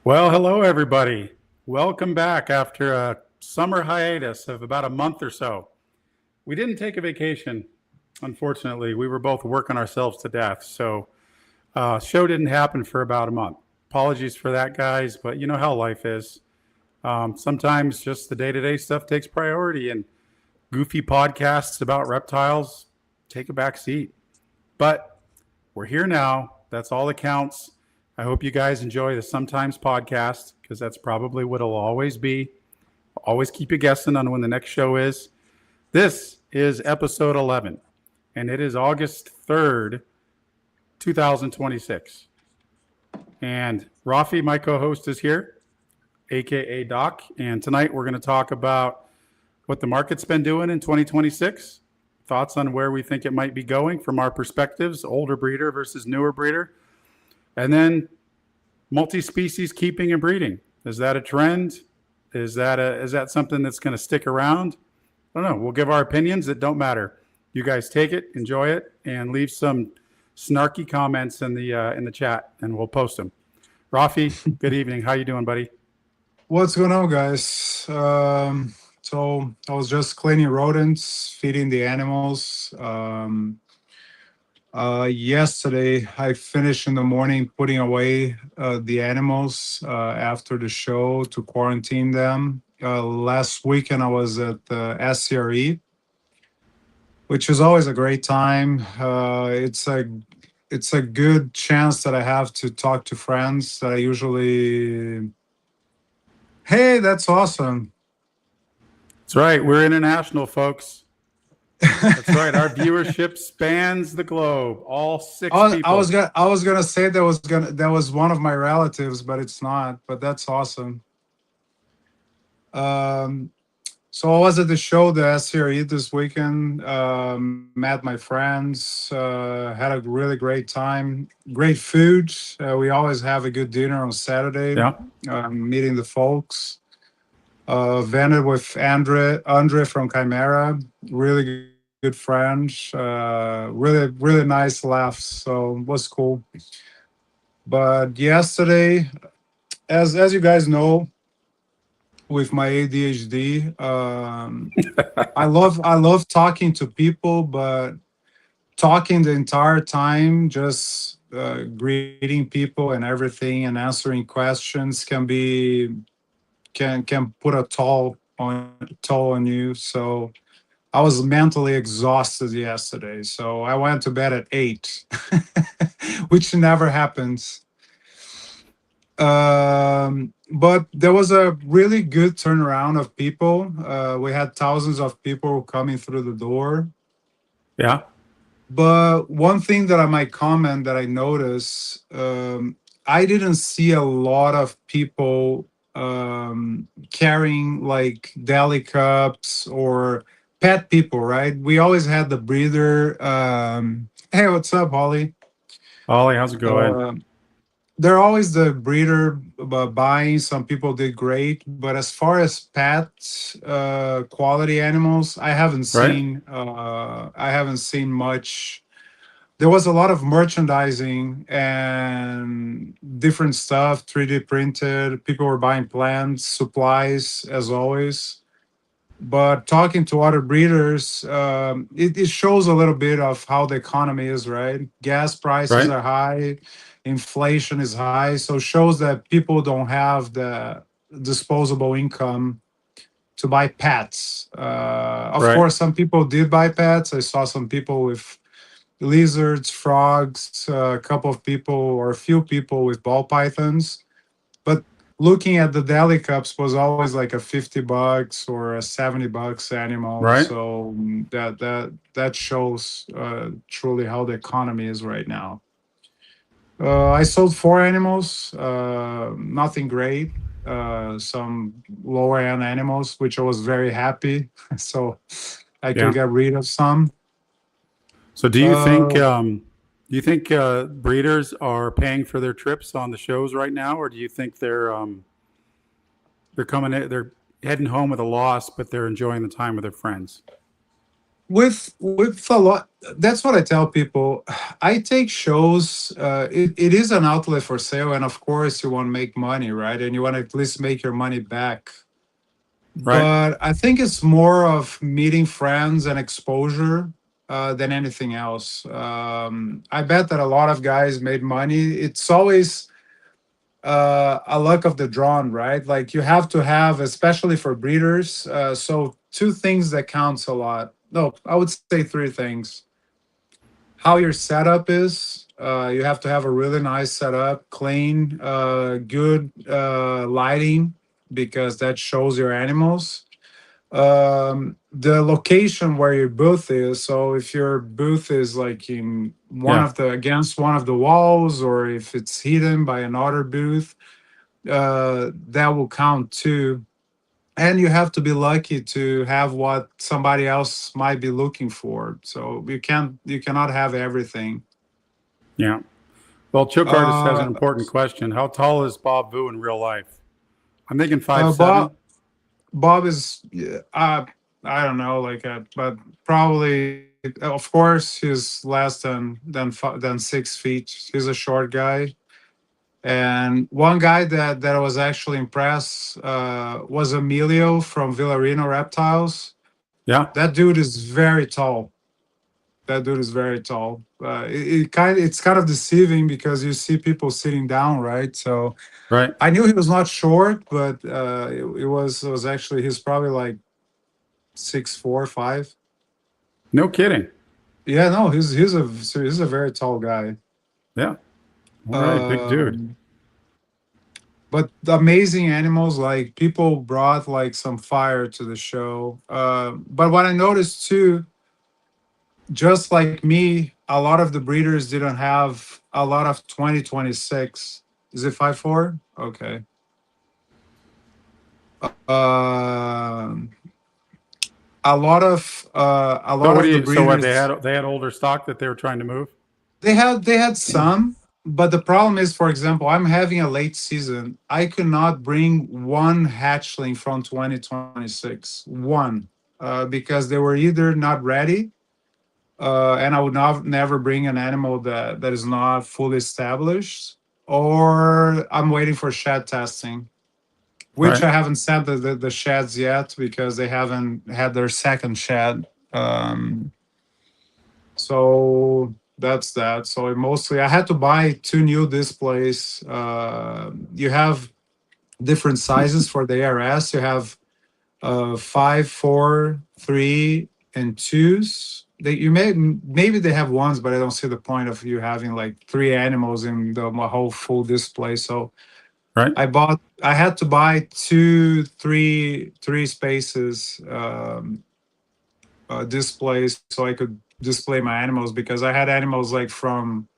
Well, hello, everybody. Welcome back after a summer hiatus of about a month or so. We didn't take a vacation, unfortunately. We were both working ourselves to death, so show didn't happen for about a month. Apologies for that, guys, but you know how life is. Sometimes just the day-to-day stuff takes priority, and goofy podcasts about reptiles take a back seat. But we're here now. That's all that counts. I hope you guys enjoy the Sometimes podcast, because that's probably what it'll always be. I'll always keep you guessing on when the next show is. This is episode 11, and it is August 3rd, 2026. And Rafi, my co-host, is here, aka Doc. And tonight we're going to talk about what the market's been doing in 2026, thoughts on where we think it might be going from our perspectives, older breeder versus newer breeder. And then multi-species keeping and breeding. Is that a trend? Is that something that's going to stick around? I don't know. We'll give our opinions. It don't matter. You guys take it, enjoy it, and leave some snarky comments in the chat, and we'll post them. Rafi, good evening. How you doing, buddy? What's going on, guys? So I was just cleaning rodents, feeding the animals. Yesterday, I finished in the morning putting away the animals after the show to quarantine them. Last weekend, I was at the SCRE, which is always a great time. It's a good chance that I have to talk to friends that I usually. Hey, that's awesome. That's right. We're international, folks. That's right. Our viewership spans the globe. All six people. I was gonna say that was one of my relatives, but it's not. But that's awesome. So I was at the show, the SCRE, this weekend. Met my friends. Had a really great time. Great food. We always have a good dinner on Saturday. Yeah. Meeting the folks. Vented with Andre from Chimera. Really good friend. Really nice laughs. So it was cool. But yesterday, as you guys know, with my ADHD, I love talking to people, but talking the entire time, just greeting people and everything and answering questions can put a toll on you. So I was mentally exhausted yesterday. So I went to bed at 8, which never happens. But there was a really good turnaround of people. We had thousands of people coming through the door. Yeah. But one thing that I might comment that I noticed, I didn't see a lot of people carrying like deli cups or pet people, right? We always had the breeder. Hey, what's up, Holly? Holly, how's it going? They're always the breeder buying. Some people did great, but as far as pet quality animals, I haven't seen. I haven't seen much. There was a lot of merchandising and different stuff, 3D printed. People were buying plants, supplies, as always. But talking to other breeders, it shows a little bit of how the economy is, right? Gas prices are high, inflation is high, so shows that people don't have the disposable income to buy pets. Of course, some people did buy pets. I saw some people with lizards, frogs, a couple of people or a few people with ball pythons. But looking at the deli cups was always like a $50 or a $70 animal. Right. So that shows truly how the economy is right now. I sold 4 animals, nothing great. some lower end animals, which I was very happy. So I could Yeah. get rid of some. So Uh, do you think breeders are paying for their trips on the shows right now, or do you think they're heading home with a loss, but they're enjoying the time with their friends? with a lot, that's what I tell people. I take shows. It is an outlet for sale, and of course, you want to make money, right? And you want to at least make your money back. Right. But I think it's more of meeting friends and exposure than anything else. I bet that a lot of guys made money. It's always a luck of the drawn, right? Like you have to have, especially for breeders. So two things that counts a lot. No, I would say three things. How your setup is. You have to have a really nice setup, clean, good lighting, because that shows your animals. The location where your booth is. So if your booth is like in one Yeah. of the against one of the walls, or if it's hidden by another booth, that will count too. And you have to be lucky to have what somebody else might be looking for. So you cannot have everything. Yeah. Well, Choke Artist has an Uh, important question. How tall is Bob Vu in real life? I'm thinking five Bob seven. Bob is I don't know, like but probably, of course, he's less than 6 feet. He's a short guy. And one guy that I was actually impressed was Emilio from Villarino Reptiles. Yeah. That dude is very tall. That dude is very tall. It's kind of deceiving because you see people sitting down, right? So Right. I knew he was not short, but it was actually he's probably like 6'4", 5. No kidding. Yeah, no, he's a very tall guy. Yeah. All right. Big dude. Um, but the amazing animals, like people brought like some fire to the show. But what I noticed too, just like me, a lot of the breeders didn't have a lot of 2026. Is it 5'4"? Okay. A So lot what do of the you? So what breeders, they had older stock that they were trying to move. they had some, but the problem is, for example, I'm having a late season. I could not bring one hatchling from 2026, one, because they were either not ready, and I would not never bring an animal that is not fully established, or I'm waiting for shed testing, which Right. I haven't sent the sheds yet because they haven't had their second shed. So that's that. So mostly I had to buy two new displays. You have different sizes for the ARS. You have 5, 4, 3, and twos. Maybe they have ones, but I don't see the point of you having like three animals in the whole full display. So Right. I had to buy three spaces, displays, so I could display my animals, because I had animals like from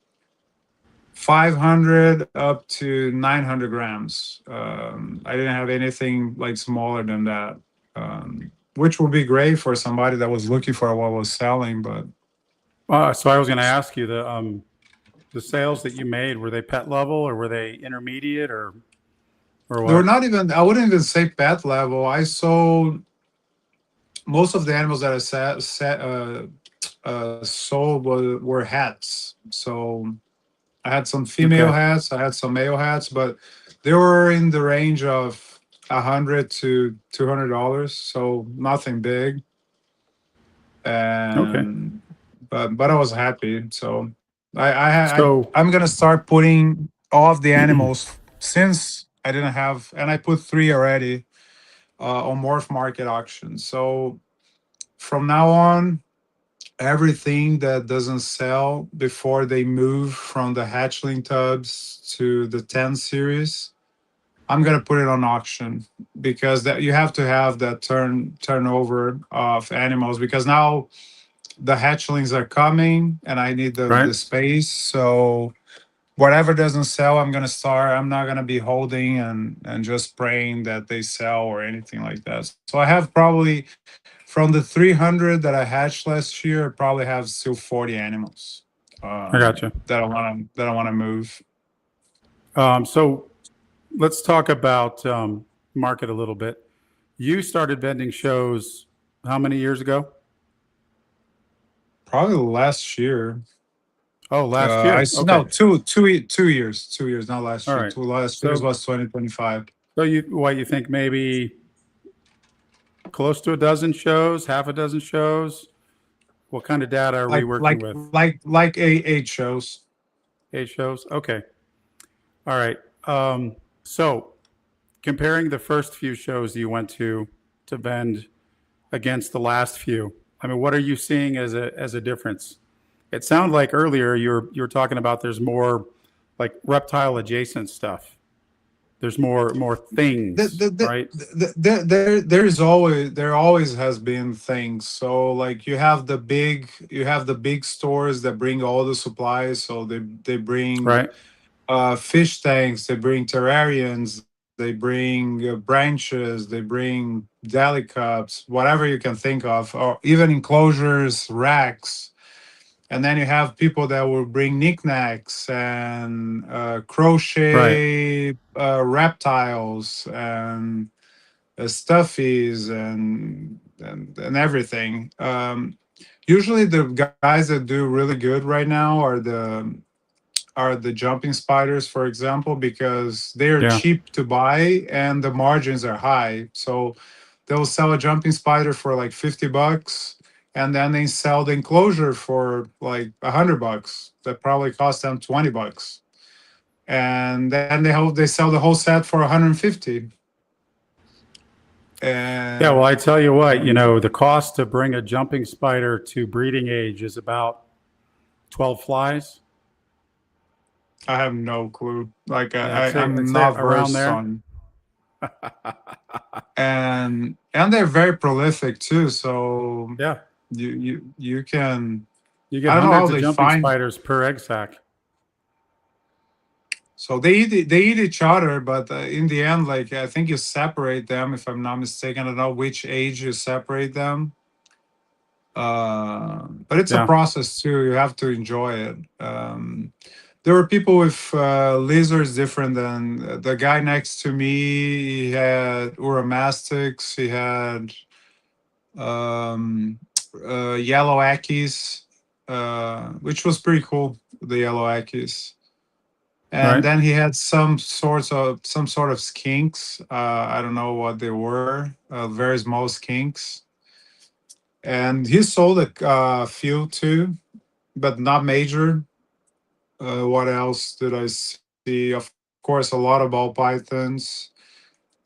500 up to 900 grams. I didn't have anything like smaller than that, which would be great for somebody that was looking for what was selling. But So I was going to ask you the sales that you made, were they pet level or were they intermediate or they were what? not even, I wouldn't even say pet level. I sold most of the animals that sold were hats. So I had some female Okay. hats, I had some male hats, but they were in the range of $100 to $200, so nothing big. Okay. And but I was happy. So So I'm gonna start putting all of the animals, since I didn't have, and I put three already on Morph Market auction. So from now on, everything that doesn't sell before they move from the hatchling tubs to the 10 series, I'm gonna put it on auction, because that you have to have that turnover of animals, because now the hatchlings are coming and I need the right. space. So whatever doesn't sell, I'm gonna start. I'm not gonna be holding and just praying that they sell or anything like that. So I have probably from the 300 that I hatched last year, I probably have still 40 animals I gotcha. that I want to move. So let's talk about market a little bit. You started vending shows how many years ago? Probably last year. Oh, last year. No, Okay. 2 years, not last All year. right. Two last years So, was 2025. so you think maybe close to a dozen shows, half a dozen shows? What kind of data are we working with? Like 8 shows. 8 shows? Okay. All right. So comparing the first few shows you went to vend against the last few, I mean, what are you seeing as a difference? It sounded like earlier you were talking about there's more like reptile adjacent stuff. There's more The, things, the, the, right? there always has been things. So like you have the big stores that bring all the supplies. So they bring Right? fish tanks, they bring terrariums, they bring branches, they bring deli cups, whatever you can think of, or even enclosures, racks. And then you have people that will bring knickknacks and Right. crochet reptiles and stuffies and everything. Usually, the guys that do really good right now are the jumping spiders, for example, because they are Yeah. cheap to buy and the margins are high. So they'll sell a jumping spider for like $50, and then they sell the enclosure for like $100. That probably cost them $20, and then they sell the whole set for 150. Yeah, well, And I tell you what, the cost to bring a jumping spider to breeding age is about 12 flies. I have no clue. Like Yeah, I'd I'm say not around versed there. on, and they're very prolific too. So Yeah, you can, you get I don't know how hundreds of they jumping find. spiders per egg sac. So they eat each other, but in the end, like I think you separate them. If I'm not mistaken, I don't know which age you separate them. But it's a Yeah, process too. You have to enjoy it. There were people with lizards different than the guy next to me. He had uramastics. He had um, yellow Ackies, which was pretty cool. The yellow Ackies, and right. then he had some sort of skinks. I don't know what they were. Very small skinks, and he sold a few too, but not major. What else did I see? Of course, a lot of ball pythons.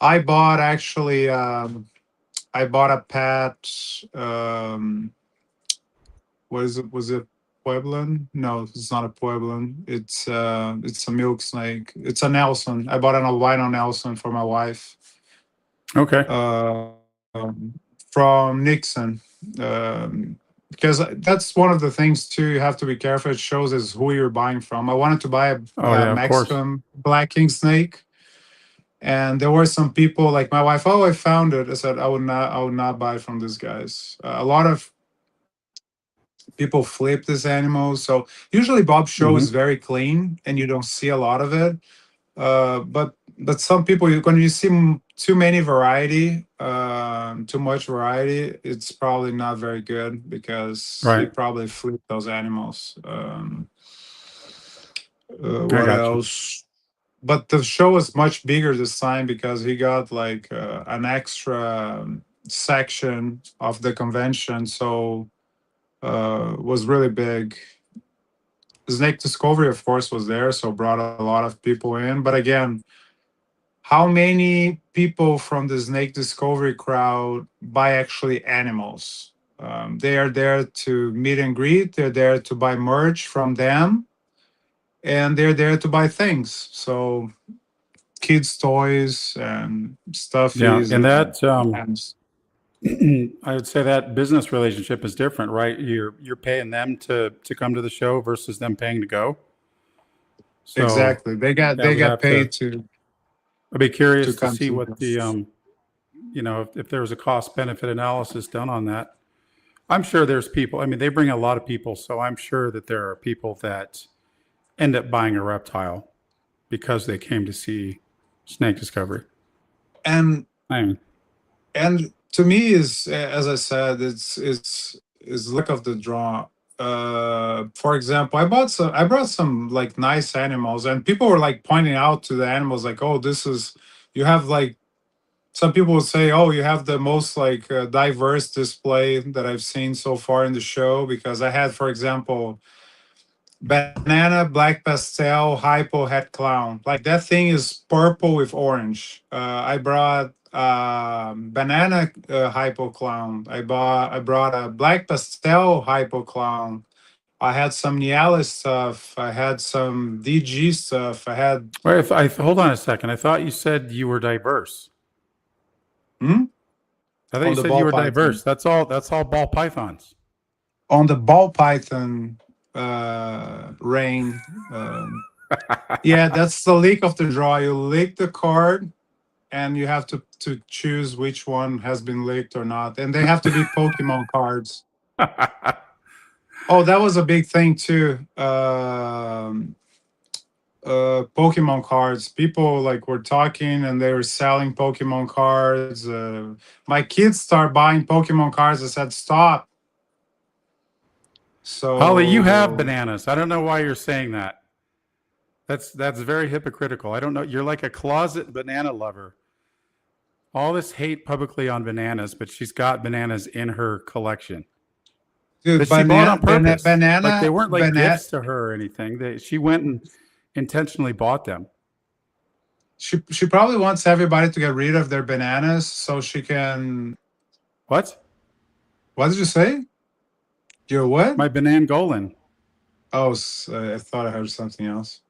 I bought actually. I bought a pet. What is it? Was it Pueblan? No, it's not a Pueblan. It's a milk snake. It's a Nelson. I bought an albino Nelson for my wife. Okay. Uh, from Nixon. Because that's one of the things too. You have to be careful. It shows is who you're buying from. I wanted to buy Oh a yeah, of course. Mexican black king snake, and there were some people like my wife. Oh, I found it. I said I would not. I would not buy from these guys. A lot of people flip these animals. So usually Bob's show is Hmm. very clean and you don't see a lot of it. But some people when you see too many variety, too much variety, it's probably not very good because he Right. probably flipped those animals. I What got you. else? But the show was much bigger this time because he got like an extra section of the convention, so was really big. Snake Discovery, of course, was there, so brought a lot of people in. But again, how many people from the Snake Discovery crowd buy actually animals? They are there to meet and greet. They're there to buy merch from them, and they're there to buy things. So kids' toys and Yeah, stuffies and that and I would say that business relationship is different, right? You're paying them to come to the show versus them paying to go. So Exactly. yeah, They we'd got have to. paid I'd be to curious to come see to what the if there was a cost benefit analysis done on that. I'm sure there's people. I mean, they bring a lot of people, so I'm sure that there are people that end up buying a reptile because they came to see snake discovery. and I mean, and to me is, as I said, it's luck of the draw. For example, I brought some like nice animals, and people were like pointing out to the animals like, oh, this is, you have like, some people would say, oh, you have the most like diverse display that I've seen so far in the show, because I had, for example, banana, black pastel, hypo, het clown. Like that thing is purple with orange. I brought banana hypo clown. I brought a black pastel hypo clown. I had some Nialis stuff. I had some DG stuff. I had, wait, if I hold on a second. I thought you said you were diverse. hmm? I thought you On the said you ball were python. diverse. That's all. That's all ball pythons. On the ball python rain. Yeah, that's the leak of the draw. You leak the card, and you have to choose which one has been leaked or not, and they have to be Pokemon cards. Oh, that was a big thing too. Pokemon cards. People like were talking, and they were selling Pokemon cards. My kids start buying Pokemon cards. I said stop. Holly, you have So, bananas. I don't know why you're saying that. That's very hypocritical. I don't know. You're like a closet banana lover. All this hate publicly on bananas, but she's got bananas in her collection dude, that she bought on banana, purpose. Like they banana, weren't like banana. gifts to her or anything. She went and intentionally bought them. She probably wants everybody to get rid of their bananas so she can. What? What did you say? Your what? My banangolin. Oh, I thought I heard something else.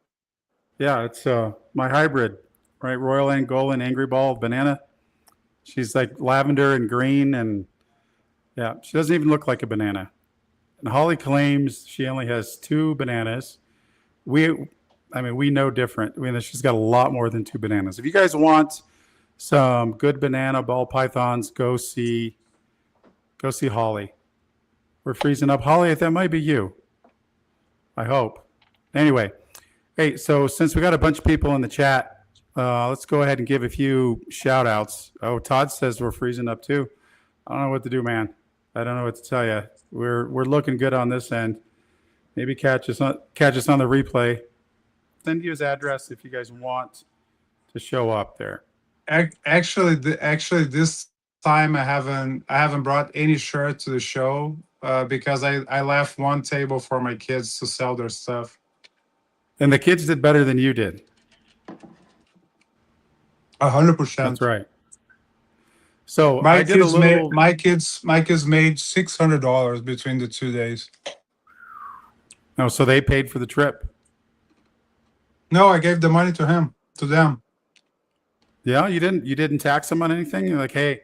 Yeah, it's my hybrid, right? Royal Angolan Angry Ball banana. She's like lavender and green, and yeah, she doesn't even look like a banana. And Holly claims she only has two bananas. We, I mean, we know different. I mean, she's got a lot more than two bananas. If you guys want some good banana ball pythons, go see Holly. We're freezing up. Holly, that might be you. I hope. Anyway, hey, so since we got a bunch of people in the chat, let's go ahead and give a few shout outs. Oh, Todd says we're freezing up too. I don't know what to do, man. I don't know what to tell you. We're looking good on this end. Maybe catch us on the replay. Send you his address if you guys want to show up there. Actually, actually, this time I haven't brought any shirt to the show because I left one table for my kids to sell their stuff. And the kids did better than you did. 100%. That's right. So I did a little. My kids made $600 between the 2 days. No, so they paid for the trip. No, I gave the money to them. Yeah, you didn't tax them on anything. You're like, hey,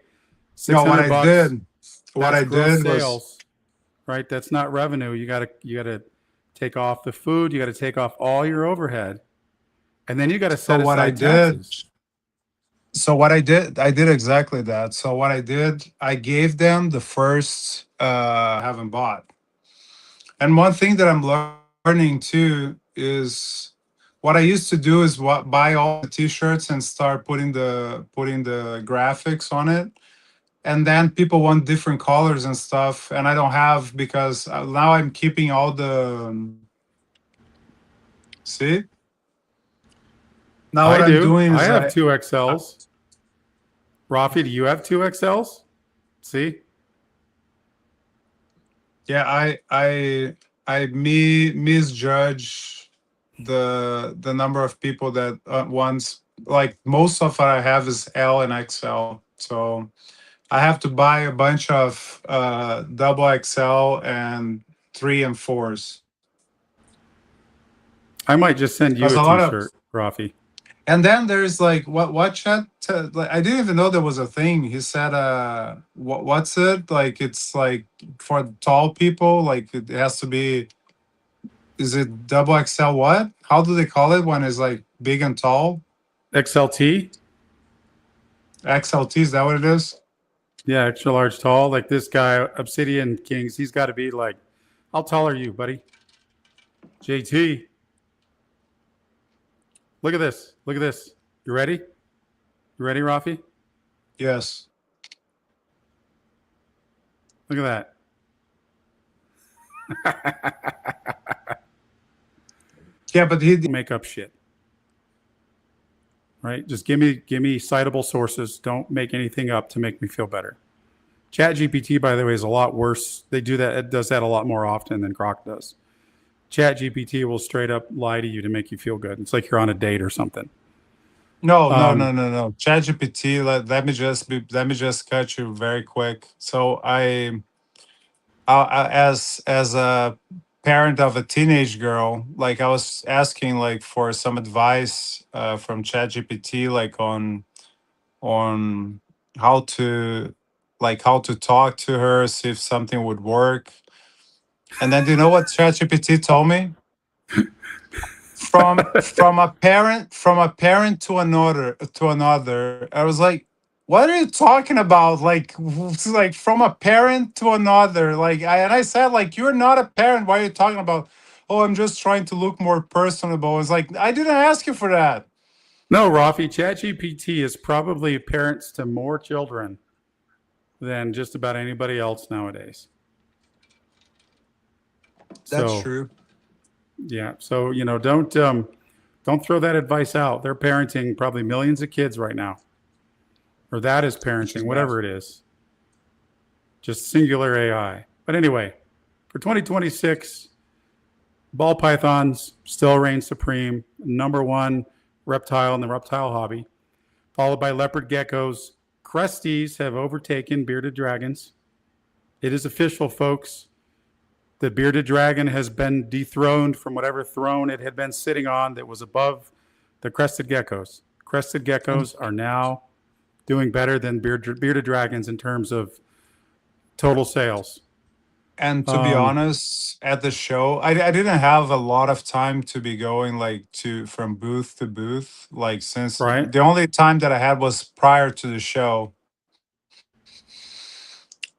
No, what I $600. did, what That's I gross did was, sales, right? That's not revenue. You gotta take off the food. You got to take off all your overhead, and then you got to so set what I aside did, taxes. I did exactly that. So what I did, I gave them the first haven't bought. And one thing that I'm learning too is, what I used to do is buy all the t-shirts and start putting the graphics on it. And then people want different colors and stuff, and I don't have, because now I'm keeping all the see. Now I what I'm do. doing I is have two XLs. Rafi, do you have two XLs? See, yeah, I misjudge the number of people that wants, like, most of what I have is L and XL, so I have to buy a bunch of double XL and 3 and 4s. I might just send you Because a a lot of, T-shirt, Rafi. and then there's like, what chat? Like, I didn't even know there was a thing. He said, what's it like? It's like for tall people. Like it has to be. Is it double XL what? How do they call it when it's like big and tall? XLT. XLT, is that what it is? Yeah, extra large tall. Like this guy, Obsidian Kings, he's got to be like, how tall are you, buddy? JT. Look at this. Look at this. You ready? You ready, Rafi? Yes. Look at that. Yeah, but he Make up shit. Right? Just give me citable sources. Don't make anything up to make me feel better. Chat GPT, by the way, is a lot worse. They do that. It does that a lot more often than Grok does. Chat GPT will straight up lie to you to make you feel good. It's like you're on a date or something. no. ChatGPT. Let me just cut you very quick. So as a parent of a teenage girl, like I was asking like for some advice from ChatGPT, like on how to how to talk to her, see if something would work. And then do you know what ChatGPT told me? From a parent to another. I was like, what are you talking about? Like from a parent to another. And I said, like, you're not a parent. Why are you talking about? Oh, I'm just trying to look more personable. It's like I didn't ask you for that. No, Rafi, ChatGPT is probably parents to more children than just about anybody else nowadays. That's So true. yeah, so don't throw that advice out. They're parenting probably millions of kids right now, or that is parenting, Yeah. whatever it is. Just singular AI. But anyway, for 2026, ball pythons still reign supreme, number one reptile in the reptile hobby, followed by leopard geckos. Cresties have overtaken bearded dragons. It is official, folks. The bearded dragon has been dethroned from whatever throne it had been sitting on that was above the crested geckos. Crested And geckos are now doing better than bearded dragons in terms of total sales. and to be Um, honest, at the show, I didn't have a lot of time to be going like to from booth to booth. Like since right, the only time that I had was prior to the show.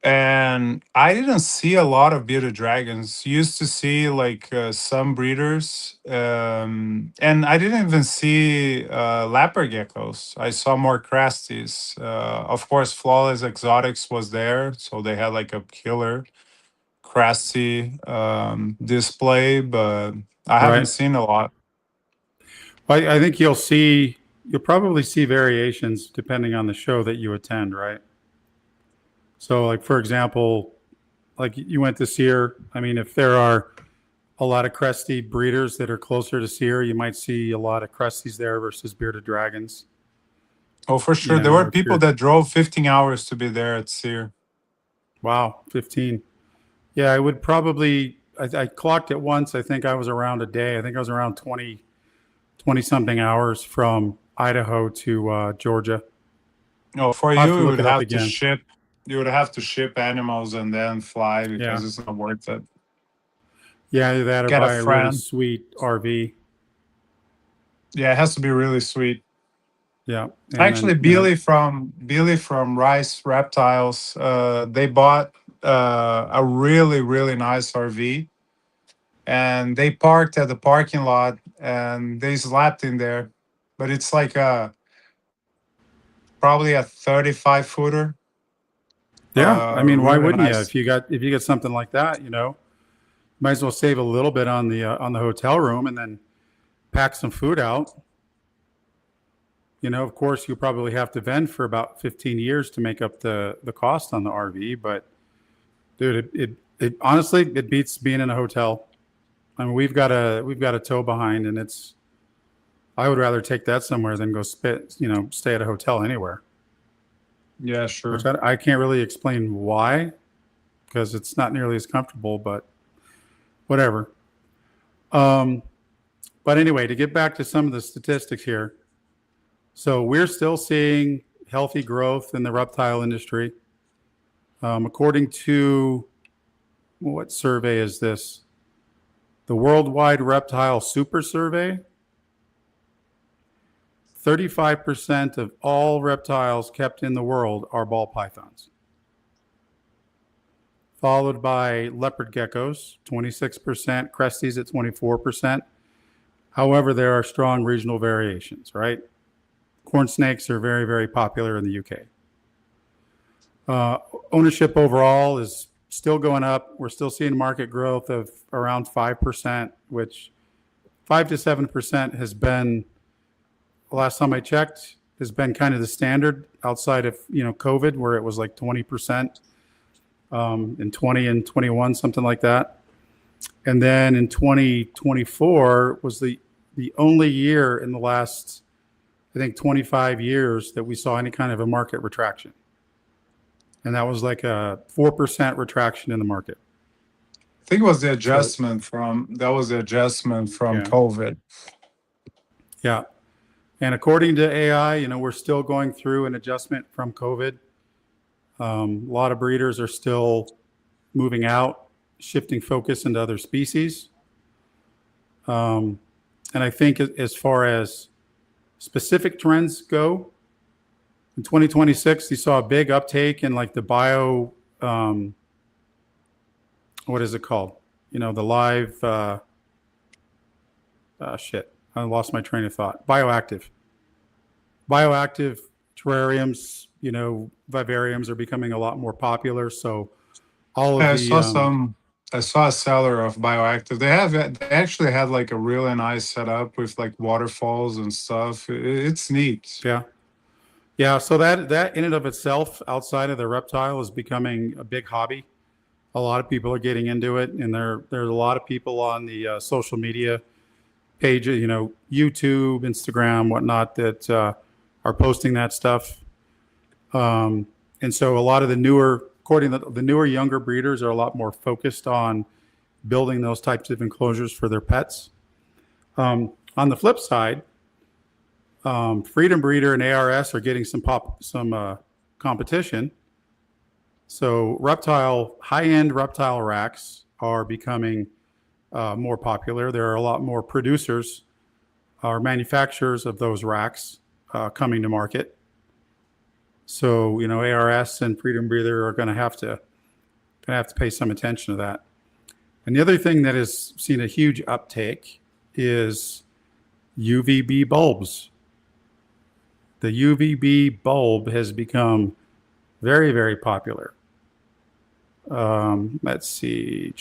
And I didn't see a lot of bearded dragons. Used to see like some breeders, and I didn't even see leopard geckos. I saw more crasties. Of course, Flawless Exotics was there, so they had like a killer crasty display, but I haven't right. seen a lot. I think you'll probably see variations depending on the show that you attend, right? So, like for example, like you went to Sear. I mean, if there are a lot of cresty breeders that are closer to Sear, you might see a lot of cresties there versus bearded dragons. Oh, for You sure, there know, were if people you're that drove 15 hours to be there at Sear. wow, 15. Yeah, I would probably. I clocked it once. I think I was around a day. I think I was around 20 something hours from Idaho to Georgia. No, for I'll have you, to you look would it up have to again. ship. You would have to ship animals and then fly Yeah. because it's not worth it. Yeah, either that or Get a buy a really friend. sweet RV. Yeah, it has to be really sweet. Yeah. And Actually, then Billy from Rice Reptiles, they bought a really nice RV, and they parked at the parking lot and they slept in there. But it's like probably a 35 footer. yeah, I mean, why Really wouldn't you? nice. If you got something like that, might as well save a little bit on the hotel room and then pack some food out. Of course, you probably have to vend for about 15 years to make up the cost on the RV. But dude, it honestly it beats being in a hotel. I mean, we've got a tow behind, and I would rather take that somewhere than go stay at a hotel anywhere. Yeah, Which sure. I can't really explain why, because it's not nearly as comfortable. But whatever. Um, but anyway, to get back to some of the statistics here, so we're still seeing healthy growth in the reptile industry. According to what survey is this? The Worldwide Reptile Super Survey, 35% of all reptiles kept in the world are ball pythons, followed by leopard geckos, 26%, cresties at 24%. However, there are strong regional variations, right? Corn snakes are very, very popular in the UK. Ownership overall is still going up. We're still seeing market growth of around 5%, which 5 to 7% has been, last time I checked, has been kind of the standard outside of COVID, where it was like 20% in 20 and 21, something like that. And then in 2024 was the only year in the last, I think, 25 years that we saw any kind of a market retraction. And that was like a 4% retraction in the market. I think it was the adjustment from Yeah. COVID. Yeah. And according to AI, we're still going through an adjustment from COVID. A lot of breeders are still moving out, shifting focus into other species. And I think as far as specific trends go, in 2026, you saw a big uptake in like the bio, what is it called? The live, shit, I lost my train of thought. Bioactive terrariums, vivariums are becoming a lot more popular. So all of I the, saw a seller of bioactive. They actually had like a really nice setup with like waterfalls and stuff. It's neat. yeah. Yeah, so that in and of itself, outside of the reptile, is becoming a big hobby. A lot of people are getting into it, and there's a lot of people on the social media pages, YouTube, Instagram, whatnot, that are posting that stuff. And so a lot of the newer, according to the newer, younger breeders are a lot more focused on building those types of enclosures for their pets. On the flip side, Freedom Breeder and ARS are getting some competition. So high-end reptile racks are becoming more popular. There are a lot more producers or manufacturers of those racks coming to market. So ARS and Freedom Breeder are going to have to pay some attention to that. And the other thing that has seen a huge uptake is UVB bulbs. The UVB bulb has become very, very popular. Let's see.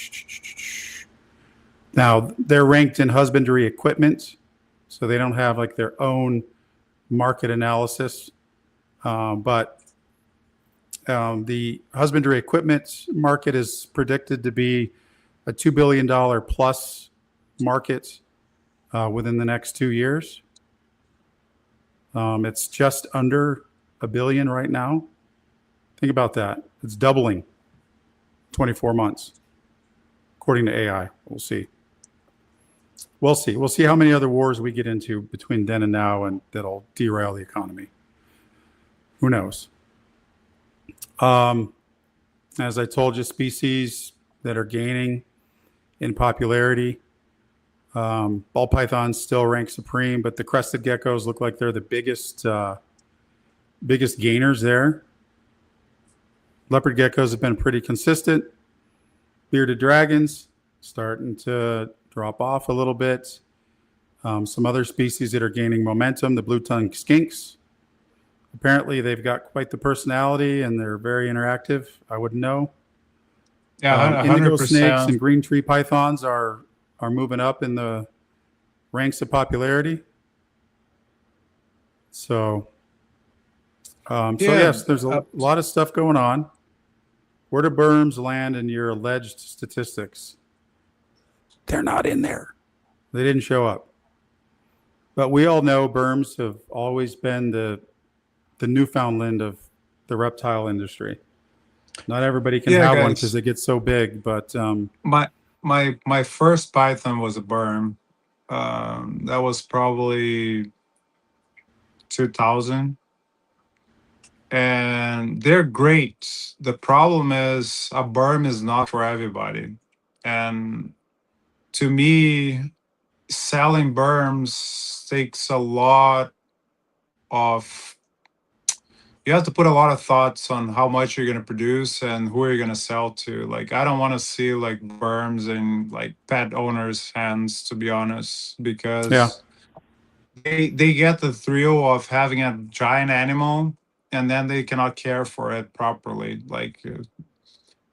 Now, they're ranked in husbandry equipment, so they don't have like their own market analysis. But the husbandry equipment market is predicted to be a $2 billion plus market within the next 2 years. It's just under $1 billion right now. Think about that. It's doubling 24 months, according to AI. We'll see. We'll see how many other wars we get into between then and now, and that'll derail the economy. Who knows? As I told you, species that are gaining in popularity. Ball pythons still rank supreme, but the crested geckos look like they're the biggest gainers there. Leopard geckos have been pretty consistent. Bearded dragons starting to drop off a little bit. Some other species that are gaining momentum, the blue-tongued skinks. Apparently, they've got quite the personality and they're very interactive. I wouldn't know. Yeah, Indigo snakes 100%. and green tree pythons are moving up in the ranks of popularity. So, yes, there's a lot of stuff going on. Where do berms land in your alleged statistics? They're not in there. They didn't show up. But we all know berms have always been the Newfoundland of the reptile industry. Not everybody can have one because they get so big. But my first python was a berm. That was probably 2000. And they're great. The problem is a berm is not for everybody. And to me, selling berms takes a lot of, you have to put a lot of thoughts on how much you're going to produce and who you're going to sell to. Like, I don't want to see like berms in like pet owners' hands, to be honest, Yeah. because they get the thrill of having a giant animal and then they cannot care for it properly. Like,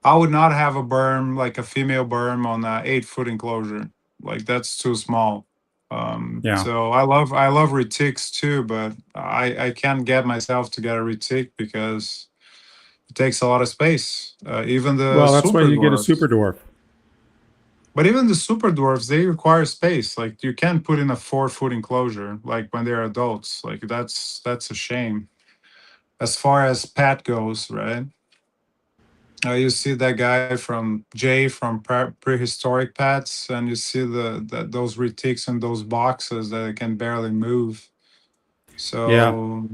I would not have a berm, like a female berm on a 8 foot enclosure. Like, that's too small. Yeah. So I love retics too, but I can't get myself to get a retic because it takes a lot of space. Even the Well, that's why super you get a dwarfs, super dwarf. but even the super dwarfs, they require space. Like, you can't put in a 4 foot enclosure. Like, when they're adults, like that's a shame. As far as pet goes, right? You see that guy from Jay from prehistoric pets, and you see those retics in those boxes that can barely move. Yeah. So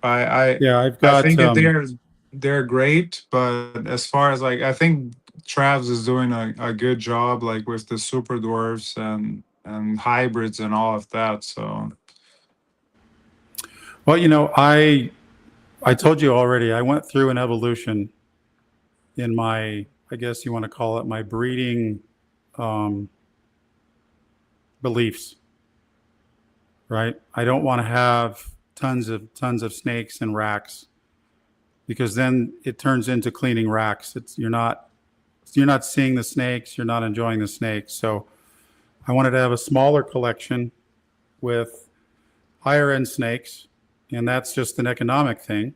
I I Yeah. I've I got, think that they're great, but as far as like, I think Travs is doing a good job, like with the super dwarfs and hybrids and all of that. So well, I told you already, I went through an evolution in my, I guess you want to call it my breeding um, beliefs, right? I don't want to have tons of snakes and racks because then it turns into cleaning racks. You're not seeing the snakes, you're not enjoying the snakes. So I wanted to have a smaller collection with higher end snakes, and that's just an economic thing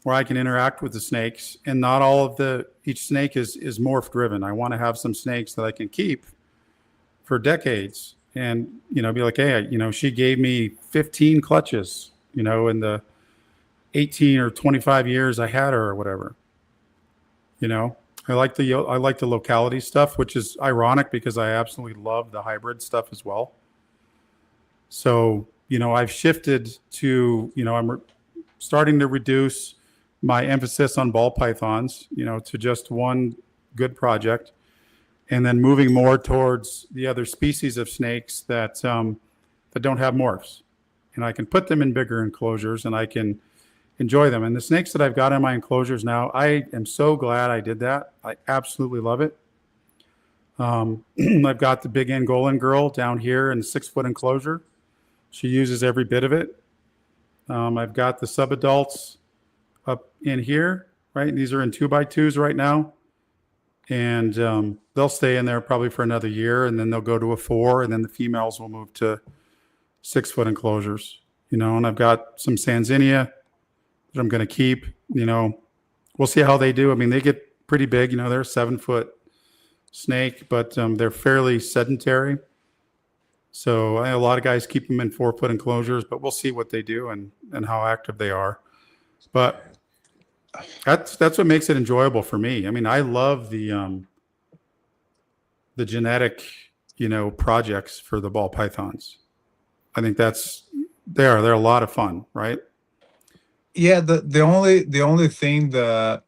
where I can interact with the snakes, and not all of each snake is morph driven. I want to have some snakes that I can keep for decades, and be like, hey, she gave me 15 clutches, in the 18 or 25 years I had her or whatever. You know, I like the locality stuff, which is ironic because I absolutely love the hybrid stuff as well. So I've shifted to I'm starting to reduce my emphasis on ball pythons, to just one good project, and then moving more towards the other species of snakes that don't have morphs, and I can put them in bigger enclosures and I can enjoy them. And the snakes that I've got in my enclosures now, I am so glad I did that. I absolutely love it. I've got the big Angolan girl down here in a 6 foot enclosure. She uses every bit of it. I've got the subadults up in here, right? These are in 2x2s right now. And they'll stay in there probably for another year, and then they'll go to a 4, and then the females will move to 6 foot enclosures, and I've got some Sanzinia that I'm going to keep. We'll see how they do. I mean, they get pretty big, they're a 7 foot snake, but they're fairly sedentary. So a lot of guys keep them in 4 foot enclosures, but we'll see what they do and how active they are. But that's what makes it enjoyable for me. I mean, I love the genetic, projects for the ball pythons. I think they're a lot of fun, right? yeah, the only thing that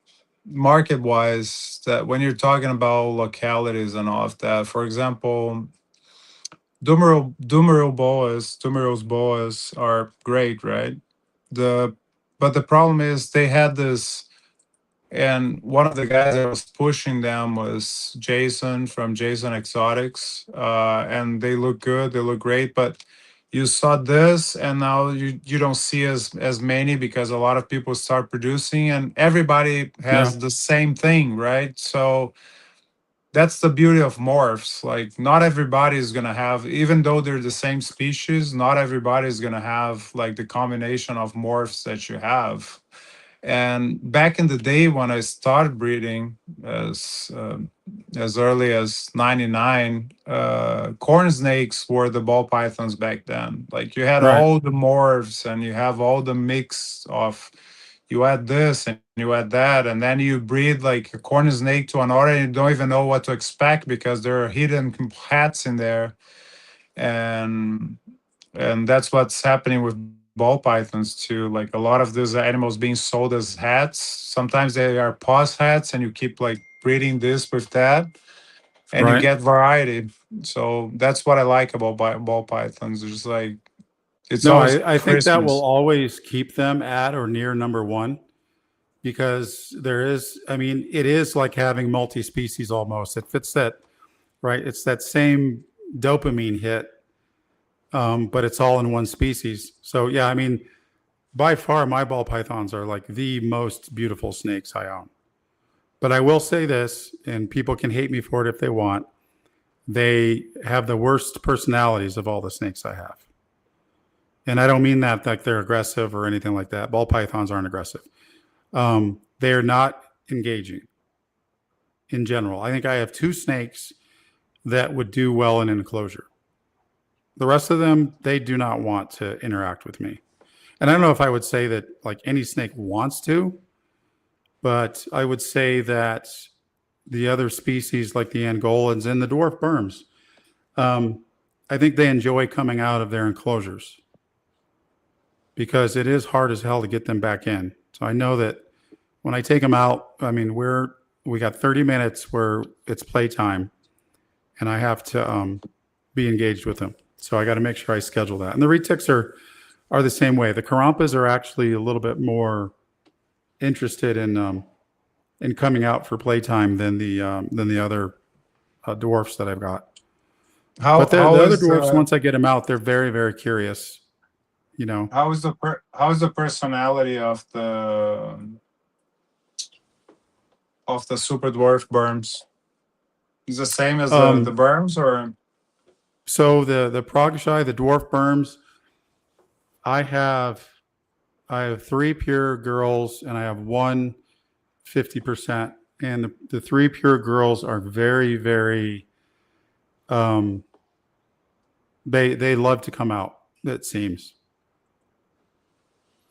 market wise, that when you're talking about localities and all of that, for example, Dumeril's boas are great, right? The but the problem is they had this, and one of the guys that was pushing them was Jason from Jason Exotics, and they look good, they look great, but you saw this, and now you don't see as many because a lot of people start producing, and everybody Yeah. has the same thing, right? So that's the beauty of morphs. Like, not everybody is gonna have, even though they're the same species, not everybody is gonna have like the combination of morphs that you have. And back in the day when I started breeding, as early as '99, corn snakes were the ball pythons back then. Like, you had Right. all the morphs and you have all the mix of, you add this and you add that, and then you breed like a corn snake to another, and you don't even know what to expect because there are hidden hats in there. And that's what's happening with ball pythons too. Like, a lot of these animals being sold as hats, sometimes they are pause hats, and you keep like breeding this with that, and you Right. get variety. So that's what I like about ball pythons. It's like it's No, always I think that will Christmas. always keep them at or near number one because there is, I mean, it is like having multi species almost. It fits that, right? It's that same dopamine hit, but it's all in one species. So, yeah, I mean, by far, my ball pythons are like the most beautiful snakes I own. But I will say this, and people can hate me for it if they want. They have the worst personalities of all the snakes I have. And I don't mean that like they're aggressive or anything like that. Ball pythons aren't aggressive. They are not engaging in general. I think I have two snakes that would do well in an enclosure. The rest of them, they do not want to interact with me. And I don't know if I would say that like any snake wants to, but I would say that the other species like the Angolans and the dwarf berms, I think they enjoy coming out of their enclosures because it is hard as hell to get them back in. So I know that when I take them out, I mean, we got 30 minutes where it's playtime and I have to be engaged with them. So I got to make sure I schedule that. And the retics are the same way. The Karampas are actually a little bit more interested in coming out for playtime than the other dwarfs that I've got. But the How other is dwarfs, once I get them out, they're very, very curious. You know, how is the personality of the super dwarf berms? Is the same as the um, berms, or so the Pragashy, the dwarf berms, I have three pure girls and I have one 50%. And the three pure girls are very, very um, they love to come out, it seems.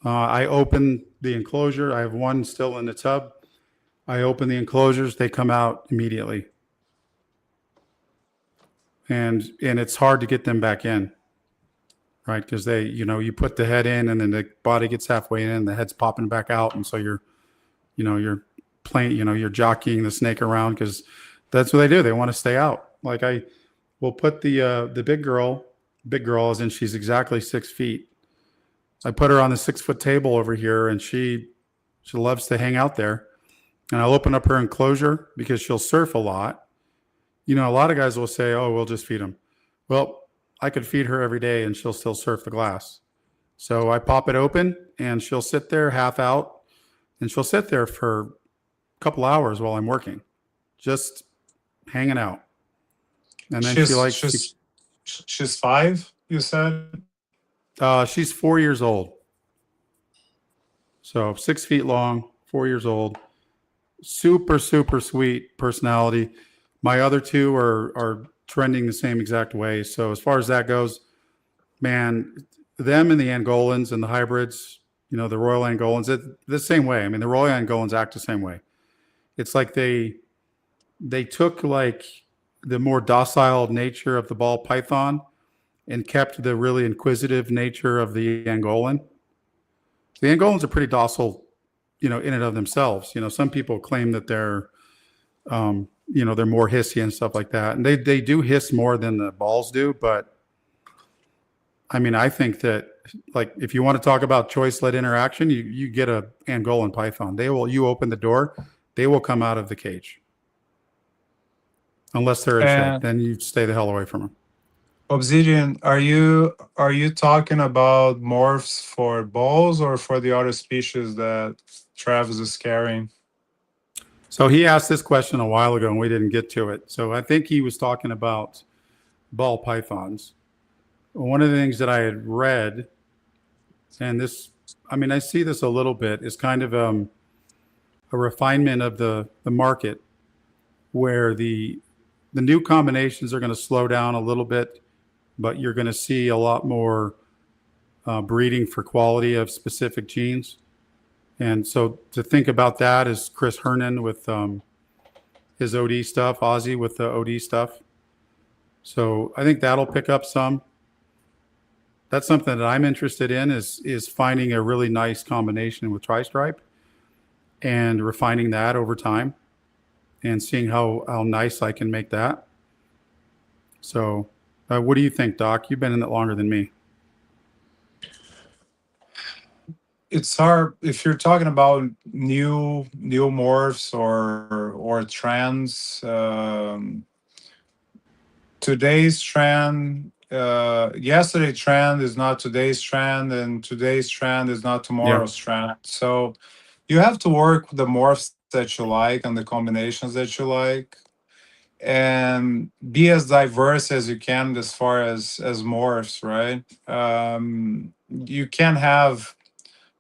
I open the enclosure. I have one still in the tub. I open the enclosures. They come out immediately. And it's hard to get them back in, right? Because they, you put the head in and then the body gets halfway in and the head's popping back out. And so you're playing, you're jockeying the snake around because that's what they do. They want to stay out. Like I will put the big girl as in she's exactly 6 feet. I put her on the 6-foot table over here and she loves to hang out there. And I'll open up her enclosure because she'll surf a lot. A lot of guys will say, oh, we'll just feed them. Well, I could feed her every day and she'll still surf the glass. So I pop it open and she'll sit there half out and she'll sit there for a couple hours while I'm working, just hanging out. And then she's 5, you said? She's 4 years old. So 6 feet long, 4 years old. Super, super sweet personality. My other two are trending the same exact way. So as far as that goes, man, them and the Angolans and the hybrids, the Royal Angolans, the same way. I mean, the Royal Angolans act the same way. It's like they took like the more docile nature of the ball python and kept the really inquisitive nature of the Angolan. The Angolans are pretty docile, in and of themselves. Some people claim that they're, they're more hissy and stuff like that. And they do hiss more than the balls do. But I mean, I think that like, if you want to talk about choice-led interaction, you get a Angolan python. You open the door, they will come out of the cage. Unless they're in shed, then you stay the hell away from them. Obsidian, are you talking about morphs for balls or for the other species that Travis is carrying? So he asked this question a while ago and we didn't get to it. So I think he was talking about ball pythons. One of the things that I had read, and this, I mean, I see this a little bit, is kind of a refinement of the market where the new combinations are going to slow down a little bit, but you're going to see a lot more breeding for quality of specific genes. And so to think about that is Chris Hernan with his OD stuff, Ozzy with the OD stuff. So I think that'll pick up some. That's something that I'm interested in is finding a really nice combination with tri-stripe and refining that over time. and seeing how nice I can make that. So, what do you think, Doc? You've been in it longer than me. It's hard if you're talking about new morphs or trends. Today's trend, yesterday trend is not today's trend, and today's trend is not Yeah, tomorrow's trend. So you have to work with the morphs that you like and the combinations that you like, and be as diverse as you can as far as morphs, right? You can have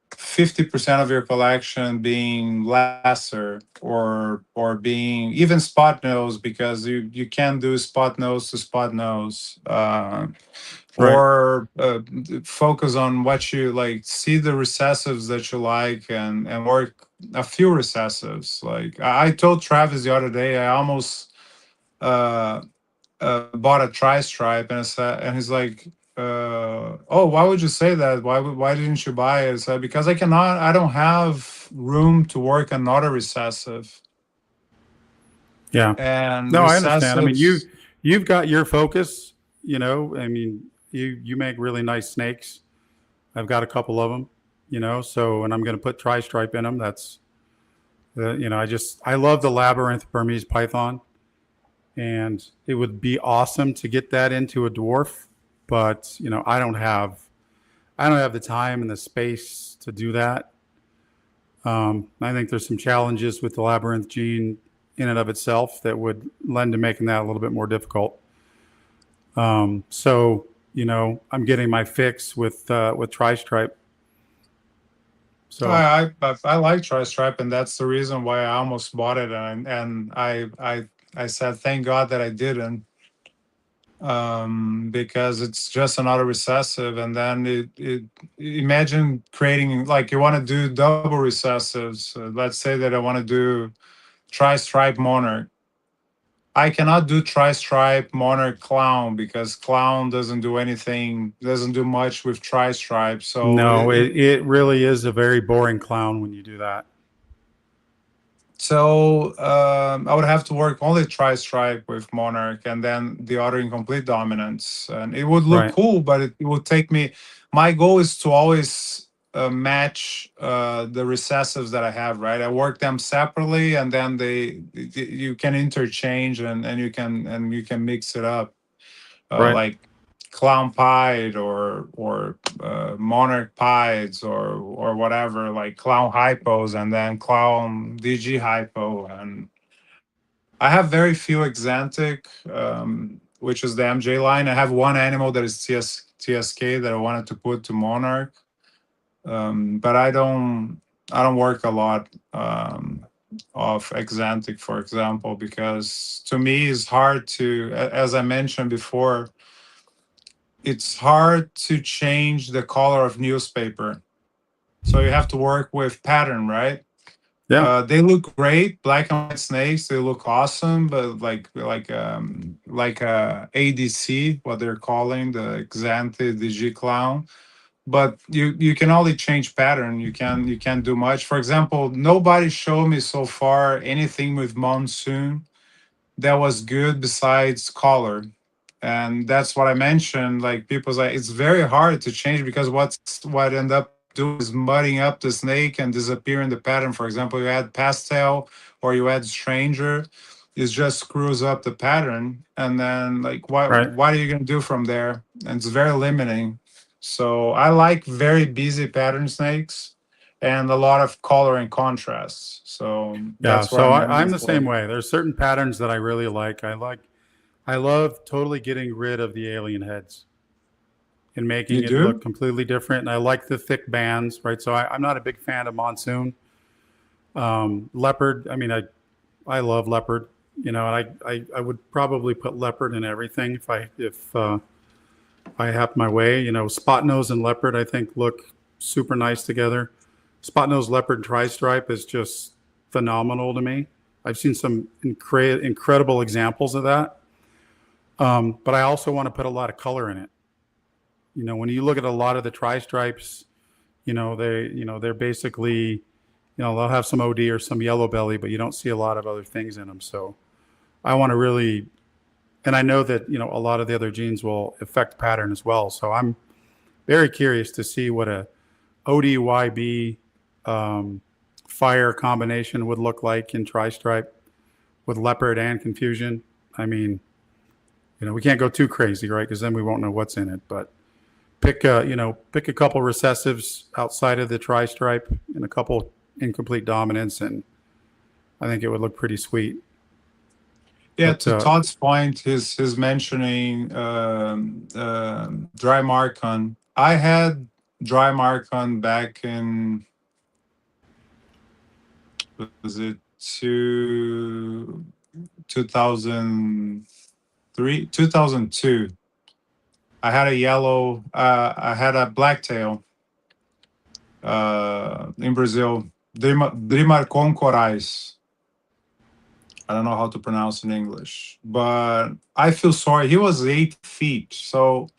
50% of your collection being lesser or being even spot nose, because you can do spot nose to spot nose, right. or focus on what you like, see the recessives that you like, and work a few recessives. Like I told Travis the other day, I almost uh bought a tri-stripe, and and he's like, oh, why would you say that? Why didn't you buy it? So because I don't have room to work another recessive, Yeah. and No, I understand. I mean, recessives. you've got your focus. You know, I mean, you make really nice snakes. I've got a couple of them. You know, so and I'm going to put tri-stripe in them. That's you know, I love the labyrinth Burmese python, and it would be awesome to get that into a dwarf, but you know, I don't have the time and the space to do that. I think there's some challenges with the labyrinth gene in and of itself that would lend to making that a little bit more difficult. So you know, I'm getting my fix with tri-stripe. So I like tri-stripe, and that's the reason why I almost bought it, and I said thank God that I didn't, because it's just another recessive. And then it imagine creating, like, you want to do double recessives. Let's say that I want to do tri-stripe monarch. I cannot do tri-stripe monarch clown, because clown doesn't do anything, doesn't do much with tri-stripe. So no, it really is a very boring clown when you do that. I would have to work only tri-stripe with Monarch, and then the other in complete dominance, and it would look Right, cool, but it would take me. My goal is to always match the recessives that I have. Right, I work them separately, and then you can interchange, and you can mix it up, right. like clown pied or monarch pieds or whatever, like clown hypos and then clown DG hypo. And I have very few exantic, which is the MJ line. I have one animal that is TSK that I wanted to put to monarch, but I don't work a lot of exantic, for example, because to me it's hard to, as I mentioned before, it's hard to change the color of newspaper. So you have to work with pattern, right? Yeah, They look great, black and white snakes. They look awesome, but like ADC, what they're calling the Xanthe DG clown. But you can only change pattern. You can't do much. For example, nobody showed me so far anything with monsoon that was good besides color. And that's what I mentioned. Like, people's like, it's very hard to change, because what end up doing is mudding up the snake and disappearing the pattern. For example, you add pastel or you add stranger, it just screws up the pattern. And then, like, right. what are you gonna do from there? And it's very limiting. So I like very busy pattern snakes and a lot of color and contrast. So Yeah, that's what so I'm aiming I'm the for. same way. There's certain patterns that I really like. I love totally getting rid of the alien heads and You making it look do? completely different. And I like the thick bands, right? So I'm not a big fan of monsoon. Leopard, I mean, I love leopard, you know, and I would probably put leopard in everything if I have my way. You know, spot nose and leopard, I think, look super nice together. Spot nose leopard tri-stripe is just phenomenal to me. I've seen some incredible examples of that. But I also want to put a lot of color in it. When you look at a lot of the tri-stripes, they're basically, they'll have some OD or some yellow belly, but you don't see a lot of other things in them. So I want to really, and I know that, a lot of the other genes will affect pattern as well. So I'm very curious to see what a ODYB fire combination would look like in tri-stripe with leopard and confusion. I mean, we can't go too crazy, right? Because then we won't know what's in it. But pick a couple recessives outside of the tri-stripe and a couple incomplete dominants, and I think it would look pretty sweet. Yeah, But to Todd's point, his mentioning dry marcon. I had dry marcon back in, was it 2003, 2002. I had a yellow. I had a blacktail in Brazil. Drimarcon corais. I don't know how to pronounce in English, but I feel sorry. He was 8 feet. So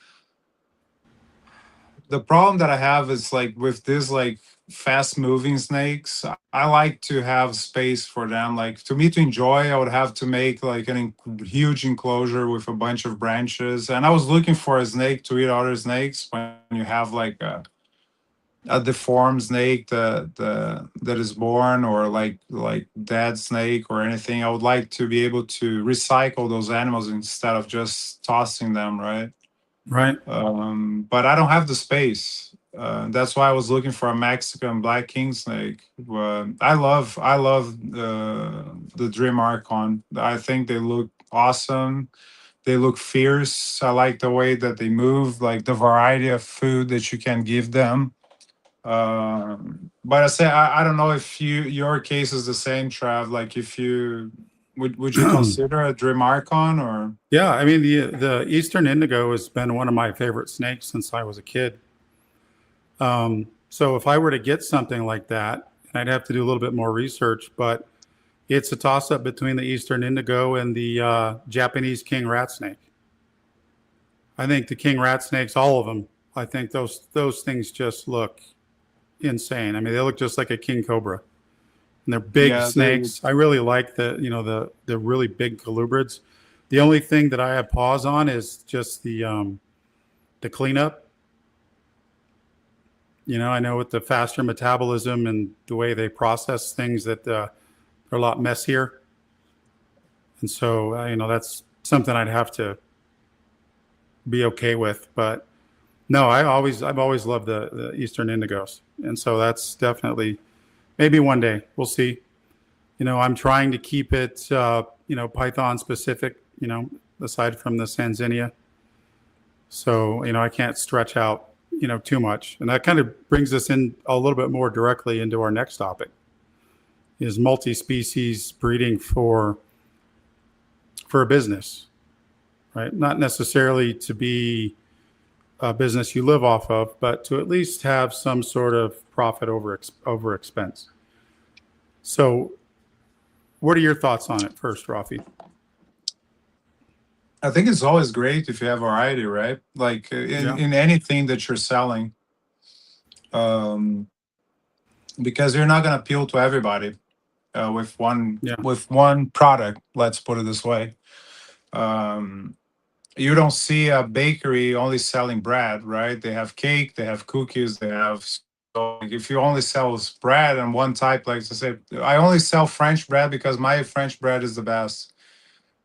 the problem that I have is like with this like fast moving snakes, I like to have space for them. Like to me to enjoy, I would have to make like huge enclosure with a bunch of branches. And I was looking for a snake to eat other snakes when you have like a deformed snake that is born, or like dead snake or anything. I would like to be able to recycle those animals instead of just tossing them, right? right, But I don't have the space. That's why I was looking for a Mexican black king snake. I love the Dream Archon. I think they look awesome. They look fierce. I like the way that they move, like the variety of food that you can give them. But I don't know if your case is the same, Trav. Like if you would you consider a Dream Archon or? yeah. I mean, the Eastern Indigo has been one of my favorite snakes since I was a kid. So if I were to get something like that, I'd have to do a little bit more research, but it's a toss up between the Eastern Indigo and the Japanese king rat snake. I think the king rat snakes, all of them, I think those things just look insane. I mean, they look just like a king cobra, and they're big Yeah, they. snakes. I really like the really big colubrids. The only thing that I have pause on is just the cleanup. I know with the faster metabolism and the way they process things that they're a lot messier, and so that's something I'd have to be okay with. But no, I've always loved the Eastern Indigos, and so that's definitely maybe one day we'll see. I'm trying to keep it Python specific. Aside from the Sanzinia, so I can't stretch out too much, and that kind of brings us in a little bit more directly into our next topic: is multi-species breeding for a business, right? Not necessarily to be a business you live off of, but to at least have some sort of profit over expense. So, what are your thoughts on it first, Rafi? I think it's always great if you have variety, right? Like in Yeah, in anything that you're selling, um, because you're not gonna appeal to everybody yeah, with one product. Let's put it this way. Um, you don't see a bakery only selling bread, right? They have cake, they have cookies, they have. So like, if you only sell bread and one type, like I said, I only sell French bread because my French bread is the best.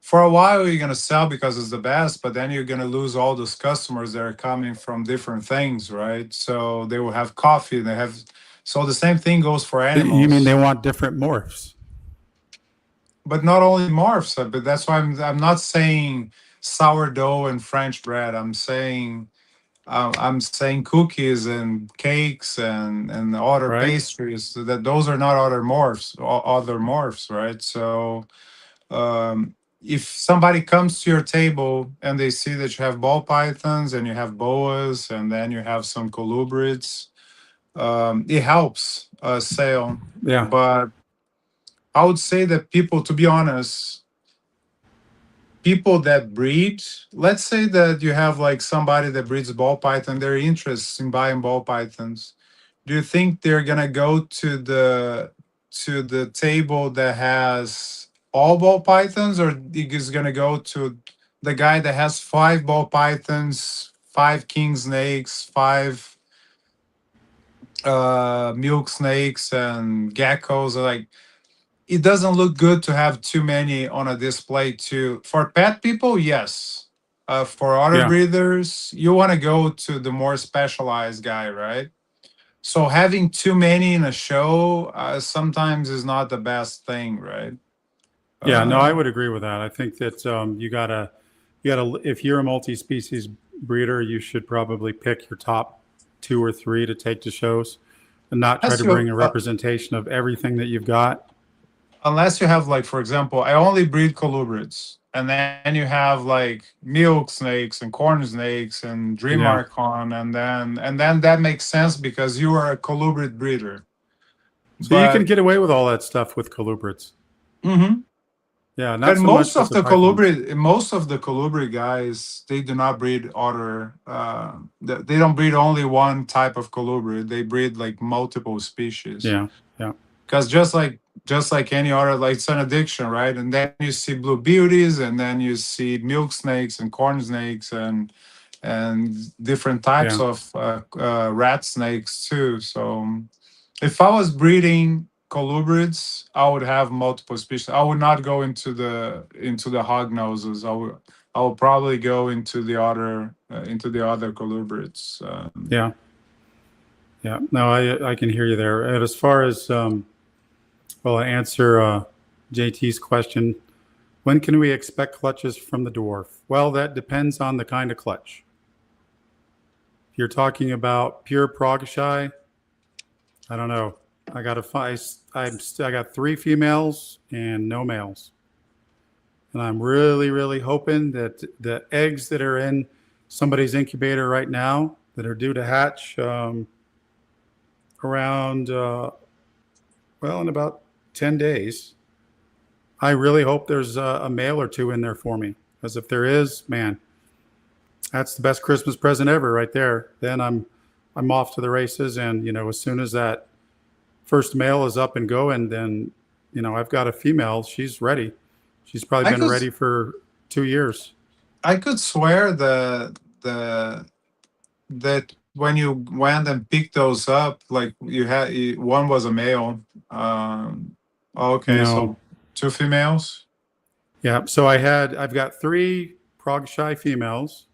For a while, you're gonna sell because it's the best, but then you're gonna lose all those customers that are coming from different things, right? So they will have coffee, they have. So the same thing goes for you mean they animals, want different morphs, but not only morphs. But that's why I'm not saying sourdough and French bread. I'm saying cookies and cakes and other right? pastries. So that those are not other morphs, right? So if somebody comes to your table and they see that you have ball pythons and you have boas and then you have some colubrids, it helps sale. Yeah, But I would say that people, to be honest, people that breed, let's say that you have like somebody that breeds ball python, they're interested in buying ball pythons. Do you think they're gonna go to to the table that has all ball pythons, or you just gonna go to the guy that has 5 ball pythons, 5 king snakes, 5 milk snakes, and geckos? Like, it doesn't look good to have too many on a display. Too for pet people, yes. For other Yeah. breeders, you want to go to the more specialized guy, right? So having too many in a show sometimes is not the best thing, right? Yeah, no, Uh, I would agree with that. I think that you gotta, if you're a multi-species breeder, you should probably pick your top 2 or 3 to take to shows, and not try unless to bring you a representation of everything that you've got. unless you have, like, for example, I only breed colubrids, and then you have like milk snakes and corn snakes and dream Yeah. archon, and then that makes sense because you are a colubrid breeder. So you can But get away with all that stuff with colubrids. mhm. Yeah, not And so much with the pythons. most of the colubrid guys, they do not breed other. They don't breed only one type of colubrid. They breed like multiple species. Yeah, yeah, Because just like any other, like, it's an addiction, right? And then you see blue beauties, and then you see milk snakes and corn snakes and different types yeah, of rat snakes too. So if I was breeding colubrids, I would have multiple species. I would not go into the hog noses. I would probably go into the other colubrids. yeah, yeah. No, I can hear you there. And as far as well, I answer JT's question. When can we expect clutches from the dwarf? Well, that depends on the kind of clutch. If you're talking about pure prog shy, I don't know. I got I got 3 females and no males, and I'm really, really hoping that the eggs that are in somebody's incubator right now that are due to hatch around well, in about 10 days. I really hope there's a male or 2 in there for me, because if there is, man, that's the best Christmas present ever right there. Then I'm off to the races, and as soon as that first male is up and going, then I've got a female. She's ready. She's probably I been could ready for 2 years. I could swear the that when you went and picked those up, like, one was a male. Okay, No, so 2 females. yeah. So I've got 3 prog shy females,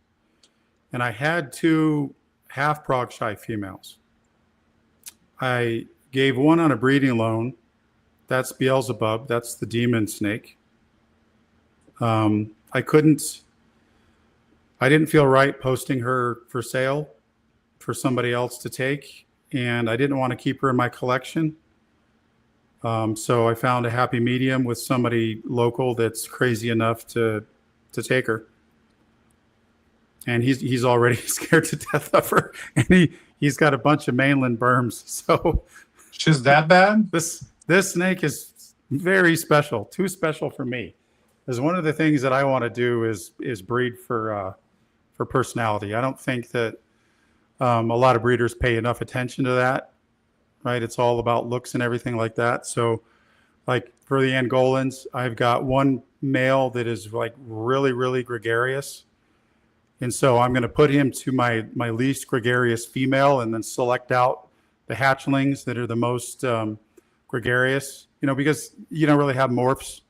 and I had 2 half prog shy females. I gave one on a breeding loan. That's Beelzebub. That's the demon snake. I couldn't. I didn't feel right posting her for sale for somebody else to take, and I didn't want to keep her in my collection. So I found a happy medium with somebody local that's crazy enough to take her, and he's already scared to death of her, and he's got a bunch of mainland berms. So She's that bad? this snake is very special, too special for me. Because one of the things that I want to do is breed for personality. I don't think that a lot of breeders pay enough attention to that. Right? It's all about looks and everything like that. So, like for the Angolans, I've got one male that is like really, really gregarious, and so I'm going to put him to my least gregarious female, and then select out the hatchlings that are the most gregarious. Because you don't really have morphs.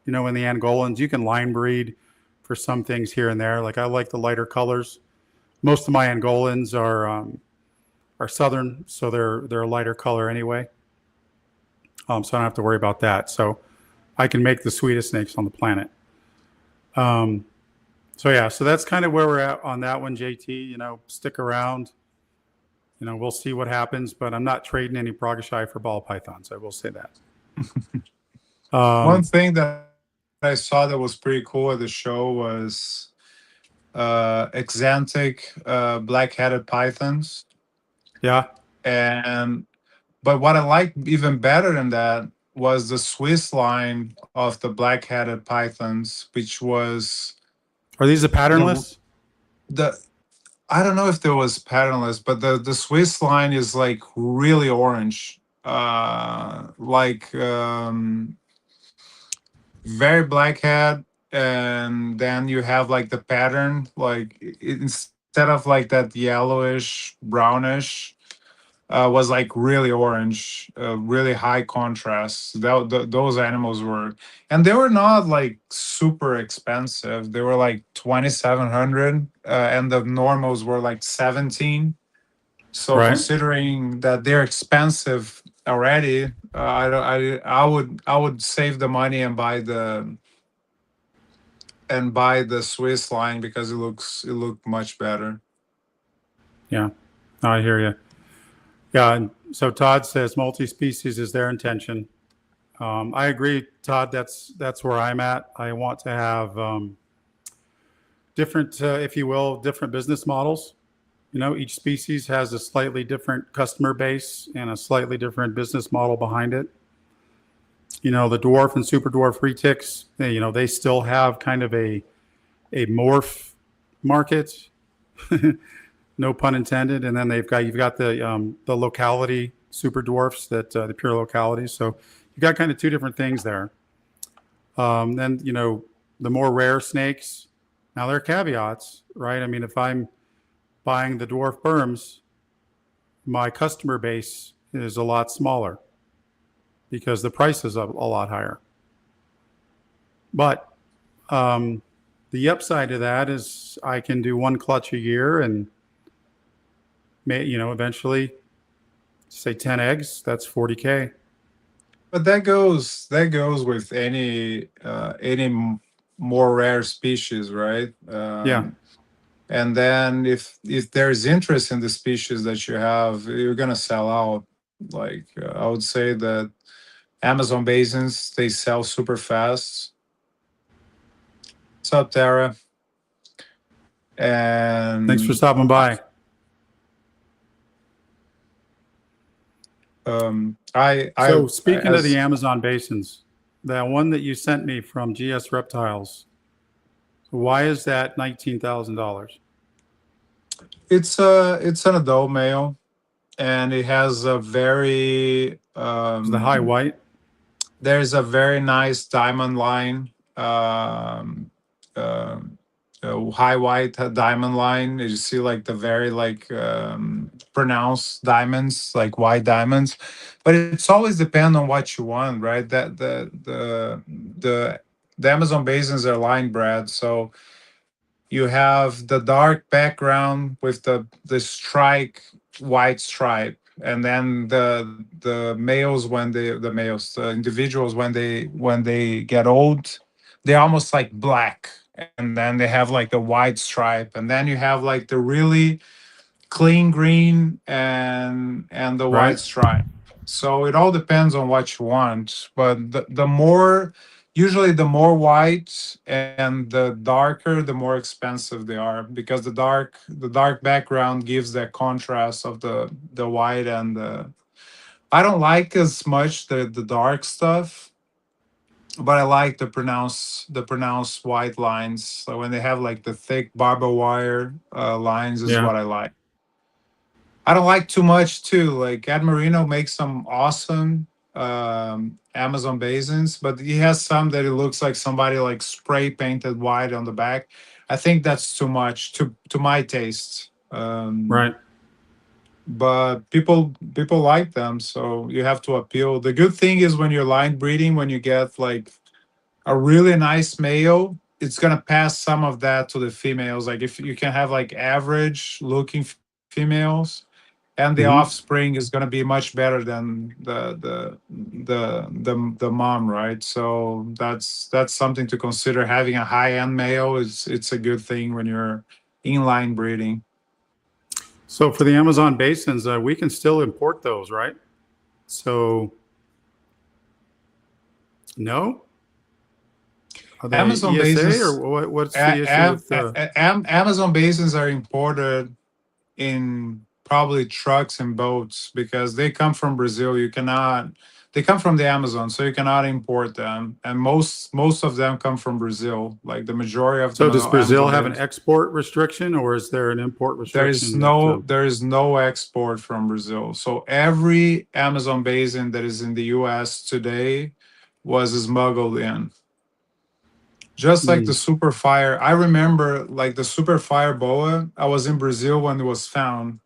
In the Angolans, you can line breed for some things here and there. Like I like the lighter colors. Most of my Angolans are southern, so they're a lighter color anyway. So I don't have to worry about that. So I can make the sweetest snakes on the planet. So yeah, so that's kind of where we're at on that one, JT. Stick around. We'll see what happens, but I'm not trading any Pragashy for ball pythons. I will say that. One thing that I saw that was pretty cool at the show was exantic black-headed pythons. Yeah. But what I liked even better than that was the Swiss line of the black-headed pythons, which was Are these the the patternless? the I don't know if there was patternless, but the Swiss line is like really orange. like very black head, and then you have like the pattern, like instead of like that yellowish brownish, was like really orange, really high contrast. Those animals were, and they were not like super expensive. They were like 2,700, and the normals were like 17. So Right. considering that they're expensive already, I would save the money and buy the Swiss line because it looked much better. Yeah. I hear you. Yeah. And so Todd says multi-species is their intention. I agree, Todd. That's where I'm at. I want to have different, if you will, different business models. You know, each species has a slightly different customer base and a slightly different business model behind it. You know, the dwarf and super dwarf retics, you know, they still have kind of a morph market, no pun intended. And then you've got the locality super dwarfs that the pure localities. So you've got kind of two different things there. Then you know the more rare snakes. Now there are caveats, right? I mean, if I'm buying the dwarf berms, my customer base is a lot smaller because the price is a lot higher. But the upside to that is I can do one clutch a year and you know eventually say 10 eggs. That's 40K. But that goes with any more rare species, right? Yeah. And then if there's interest in the species that you have, you're gonna sell out. Like I would say that Amazon basins, they sell super fast. What's up, Tara? Thanks for And stopping by. I So speaking of the as Amazon basins, that one that you sent me from GS Reptiles, why is that $19,000? it's an adult male, and it has a very Is the high white? there's a very nice diamond line, um, high white diamond line. You see like the very like pronounced diamonds, like white diamonds. But it's always depend on what you want, right? That the Amazon basins are line bred, so you have the dark background with the strike white stripe, and then the males, the males, the individuals, when they get old, they're almost like black, and then they have like the white stripe, and then you have like the really clean green and the white Right? stripe. So it all depends on what you want. But the more, usually the more white and the darker, the more expensive they are, because the dark background gives that contrast of the white and the. I don't like as much the dark stuff, but I like the pronounced white lines. So when they have like the thick barbed wire lines is Yeah. what I like. I don't like too much too. Like Ed Marino makes some awesome Amazon basins, but he has some that it looks like somebody like spray painted white on the back. I think that's too much to my taste. Right. But people like them, so you have to appeal. The good thing is when you're line breeding, when you get like a really nice male, it's gonna pass some of that to the females. Like if you can have like average looking females, and the Hmm. offspring is going to be much better than the mom, right? So that's something to consider. Having a high end male is it's a good thing when you're inline breeding. So for the Amazon basins, we can still import those, right? So no, are they Amazon ESA or basins, what's the issue with the? Amazon basins are imported in probably trucks and boats because they come from Brazil. You cannot. They come from the Amazon, so you cannot import them, and most of them come from Brazil. Like the majority of the So does Brazil Amazon have an babies. export restriction, or is there an import There is restriction that? no export from Brazil. So every Amazon basin that is in the U.S. today was smuggled in. Just like the Mm, super fire, I remember like the super fire boa. I was in Brazil when it was found,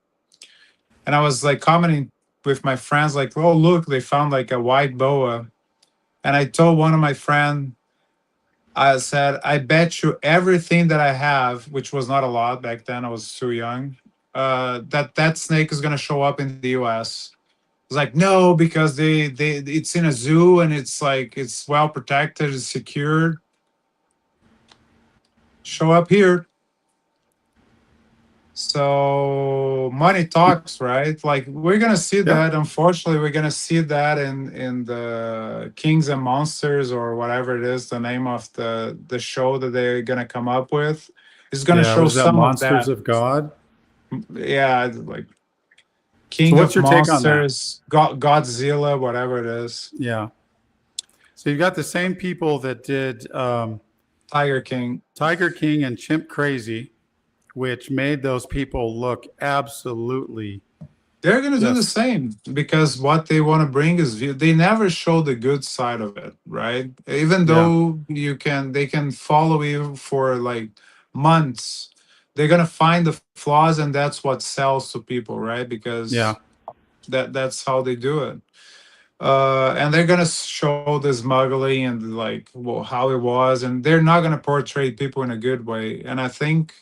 and I was like commenting with my friends, like, "Oh, look, they found like a white boa." And I told one of my friends, I said, "I bet you everything that I have, which was not a lot back then. I was too young. That snake is gonna show up in the U.S." It's like, no, because they it's in a zoo and it's like it's well protected, it's secured. Show up here. So money talks, right? Like we're gonna see yeah, that. Unfortunately, we're gonna see that in the Kings and Monsters or whatever it is, the name of the show that they're gonna come up with. It's gonna yeah. What show is that? some of Monsters that. of God. Yeah, like So King what's of your take on that? Monsters, Godzilla, whatever it is, Yeah. So you've got the same people that did Tiger King. Tiger King and Chimp Crazy, which made those people look absolutely They're gonna do the just, same because what they want to bring is they never show the good side of it, right? Even yeah, though they can follow you for like months, they're gonna find the flaws, and that's what sells to people, right? yeah, Because that's how they do it. And they're gonna show the smuggling and like well, how it was, and they're not gonna portray people in a good way. And I think,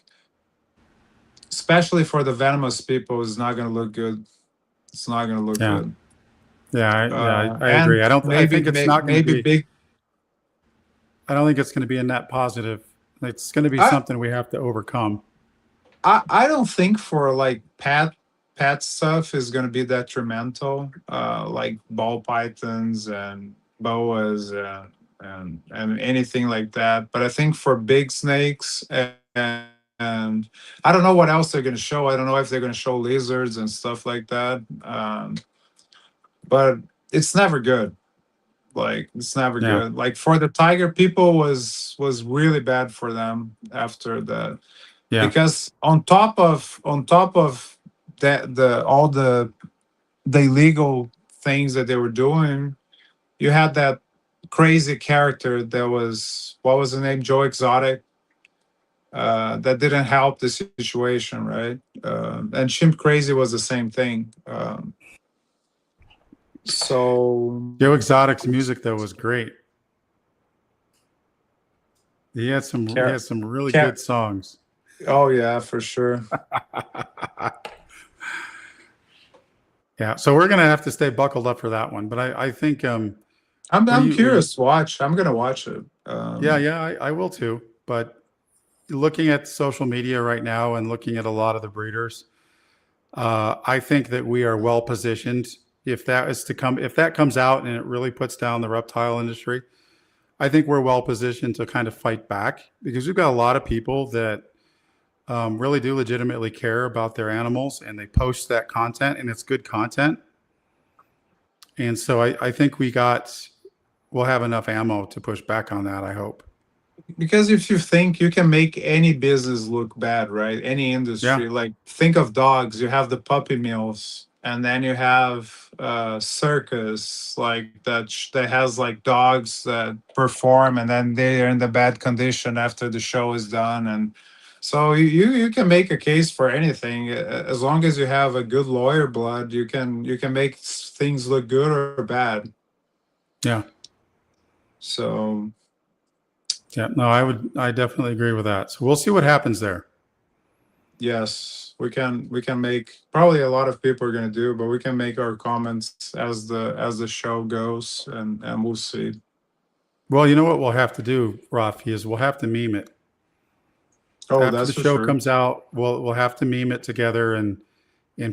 especially for the venomous people, it's not gonna look good. It's not gonna look yeah, good. I agree. And I don't. I maybe think it's not going to maybe be. big. I don't think it's going to be a net positive. It's going to be I, something we have to overcome. I don't think for like pet stuff is going to be detrimental, like ball pythons and boas and anything like that. But I think for big snakes and I don't know what else they're going to show. I don't know if they're going to show lizards and stuff like that. But it's never good. Like it's never Yeah, good. Like for the tiger people was really bad for them after that, yeah, because on top of that the all the illegal things that they were doing, you had that crazy character that was, what was the name, Joe Exotic, that didn't help the situation, right? And Chimp Crazy was the same thing. So Joe Exotic's music though was great. He care had some really care good songs. oh yeah, for sure. Yeah, so we're going to have to stay buckled up for that one. But I think I'm were you curious to watch. I'm gonna watch it. yeah, yeah, I will too. But looking at social media right now and looking at a lot of the breeders, I think that we are well positioned if that is to come, if that comes out and it really puts down the reptile industry. I think we're well positioned to kind of fight back because we've got a lot of people that really do legitimately care about their animals and they post that content and it's good content. And so I think we'll have enough ammo to push back on that. I hope. Because if you think you can make any business look bad, right? Any Yeah. industry, like think of dogs. You have the puppy mills, and then you have circus, like that has like dogs that perform, and then they are in the bad condition after the show is done, and so you can make a case for anything as long as you have a good lawyer blood. You can make things look good or bad. Yeah. So Yeah. No, I definitely agree with that. So we'll see what happens there. yes, we can make, probably a lot of people are gonna do, but we can make our comments as the show goes, and we'll see. Well, you know what we'll have to do, Rafi, is we'll have to meme it. Oh, After that's the for show sure. comes out, we'll have to meme it together and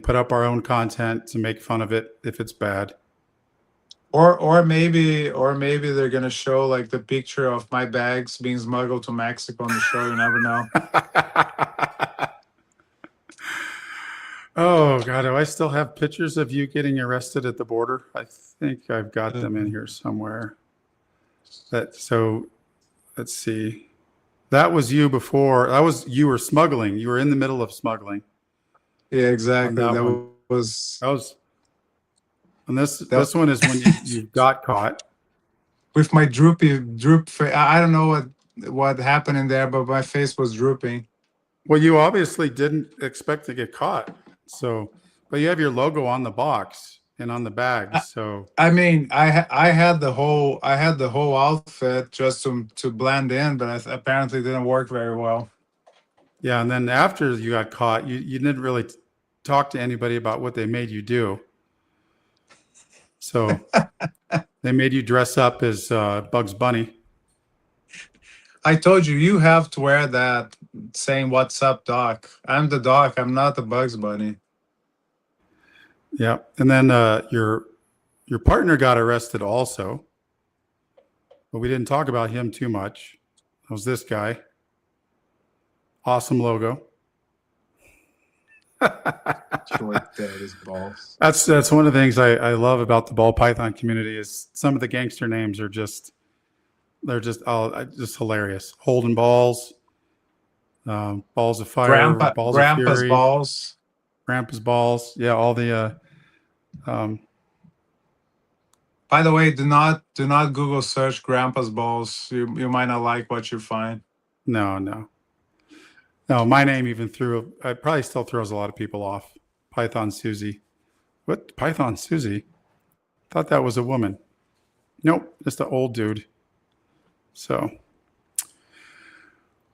put up our own content to make fun of it if it's bad. Or maybe they're gonna show like the picture of my bags being smuggled to Mexico on the show. You never know. Oh God, do I still have pictures of you getting arrested at the border? I think I've got them in here somewhere. So let's see. That was you before. That was you were smuggling. You were in the middle of smuggling Yeah, on exactly. that one. That was That was, and that this one is when you got caught. with my droop face. I don't know what happened in there, but my face was drooping. Well, you obviously didn't expect to get caught. So, but you have your logo on the box and on the bags. So, I mean, I had the whole outfit just to blend in, but apparently didn't work very well. yeah. And then after you got caught, you didn't really talk to anybody about what they made you do. So they made you dress up as Bugs Bunny. I told you you have to wear that saying "What's up, Doc." I'm the Doc. I'm not the Bugs Bunny. Yeah. And then your partner got arrested also, but we didn't talk about him too much. That was this guy. Awesome logo. Short dead as balls. That's one of the things I love about the ball python community is some of the gangster names are just just hilarious. Holding balls, balls of fire, balls of Grandpa's fury, balls. grandpa's balls. Yeah, all the um, By the way, do not Google search Grandpa's balls. You might not like what you find. no. My name even it probably still throws a lot of people off. Python Susie. What? Python Susie? Thought that was a woman. Nope, just an old dude. So,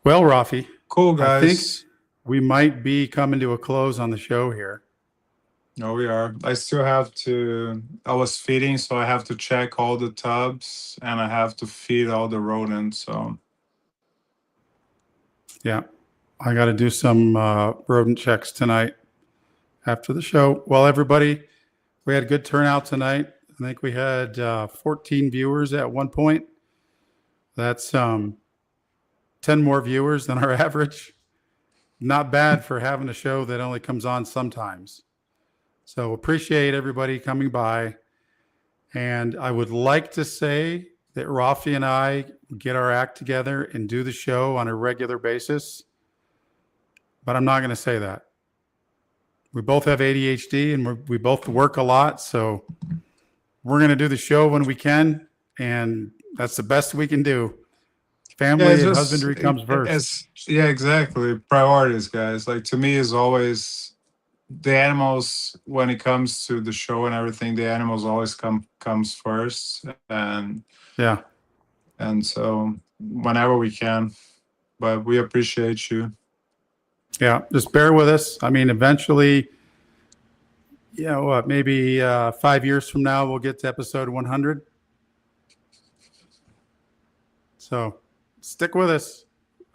well, Rafi, Cool I think guys. we might be coming to a close on the show here. No, we are. I still have to. I was feeding, so I have to check all the tubs and I have to feed all the rodents. So Yeah, I got to do some rodent checks tonight after the show. Well, everybody, we had a good turnout tonight. I think we had 14 viewers at one point. That's 10 more viewers than our average. Not bad for having a show that only comes on sometimes. So appreciate everybody coming by. And I would like to say that Rafi and I get our act together and do the show on a regular basis. But I'm not going to say that. We both have ADHD and we both work a lot. So we're going to do the show when we can. And that's the best we can do. Family it's and just husbandry comes first. yeah, exactly. Priorities, guys. Like to me, is always the animals when it comes to the show and everything. The animals always comes first, Yeah. and so whenever we can. But we appreciate you. Yeah. Just bear with us. I mean, eventually, maybe 5 years from now, we'll get to episode 100. So stick with us.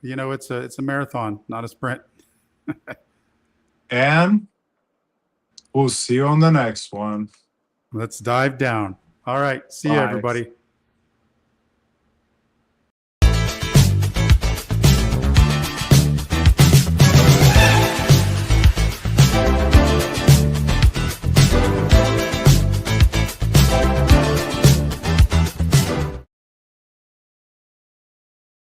It's a marathon, not a sprint. And we'll see you on the next one. Let's dive down. All right. See you, Bye. everybody.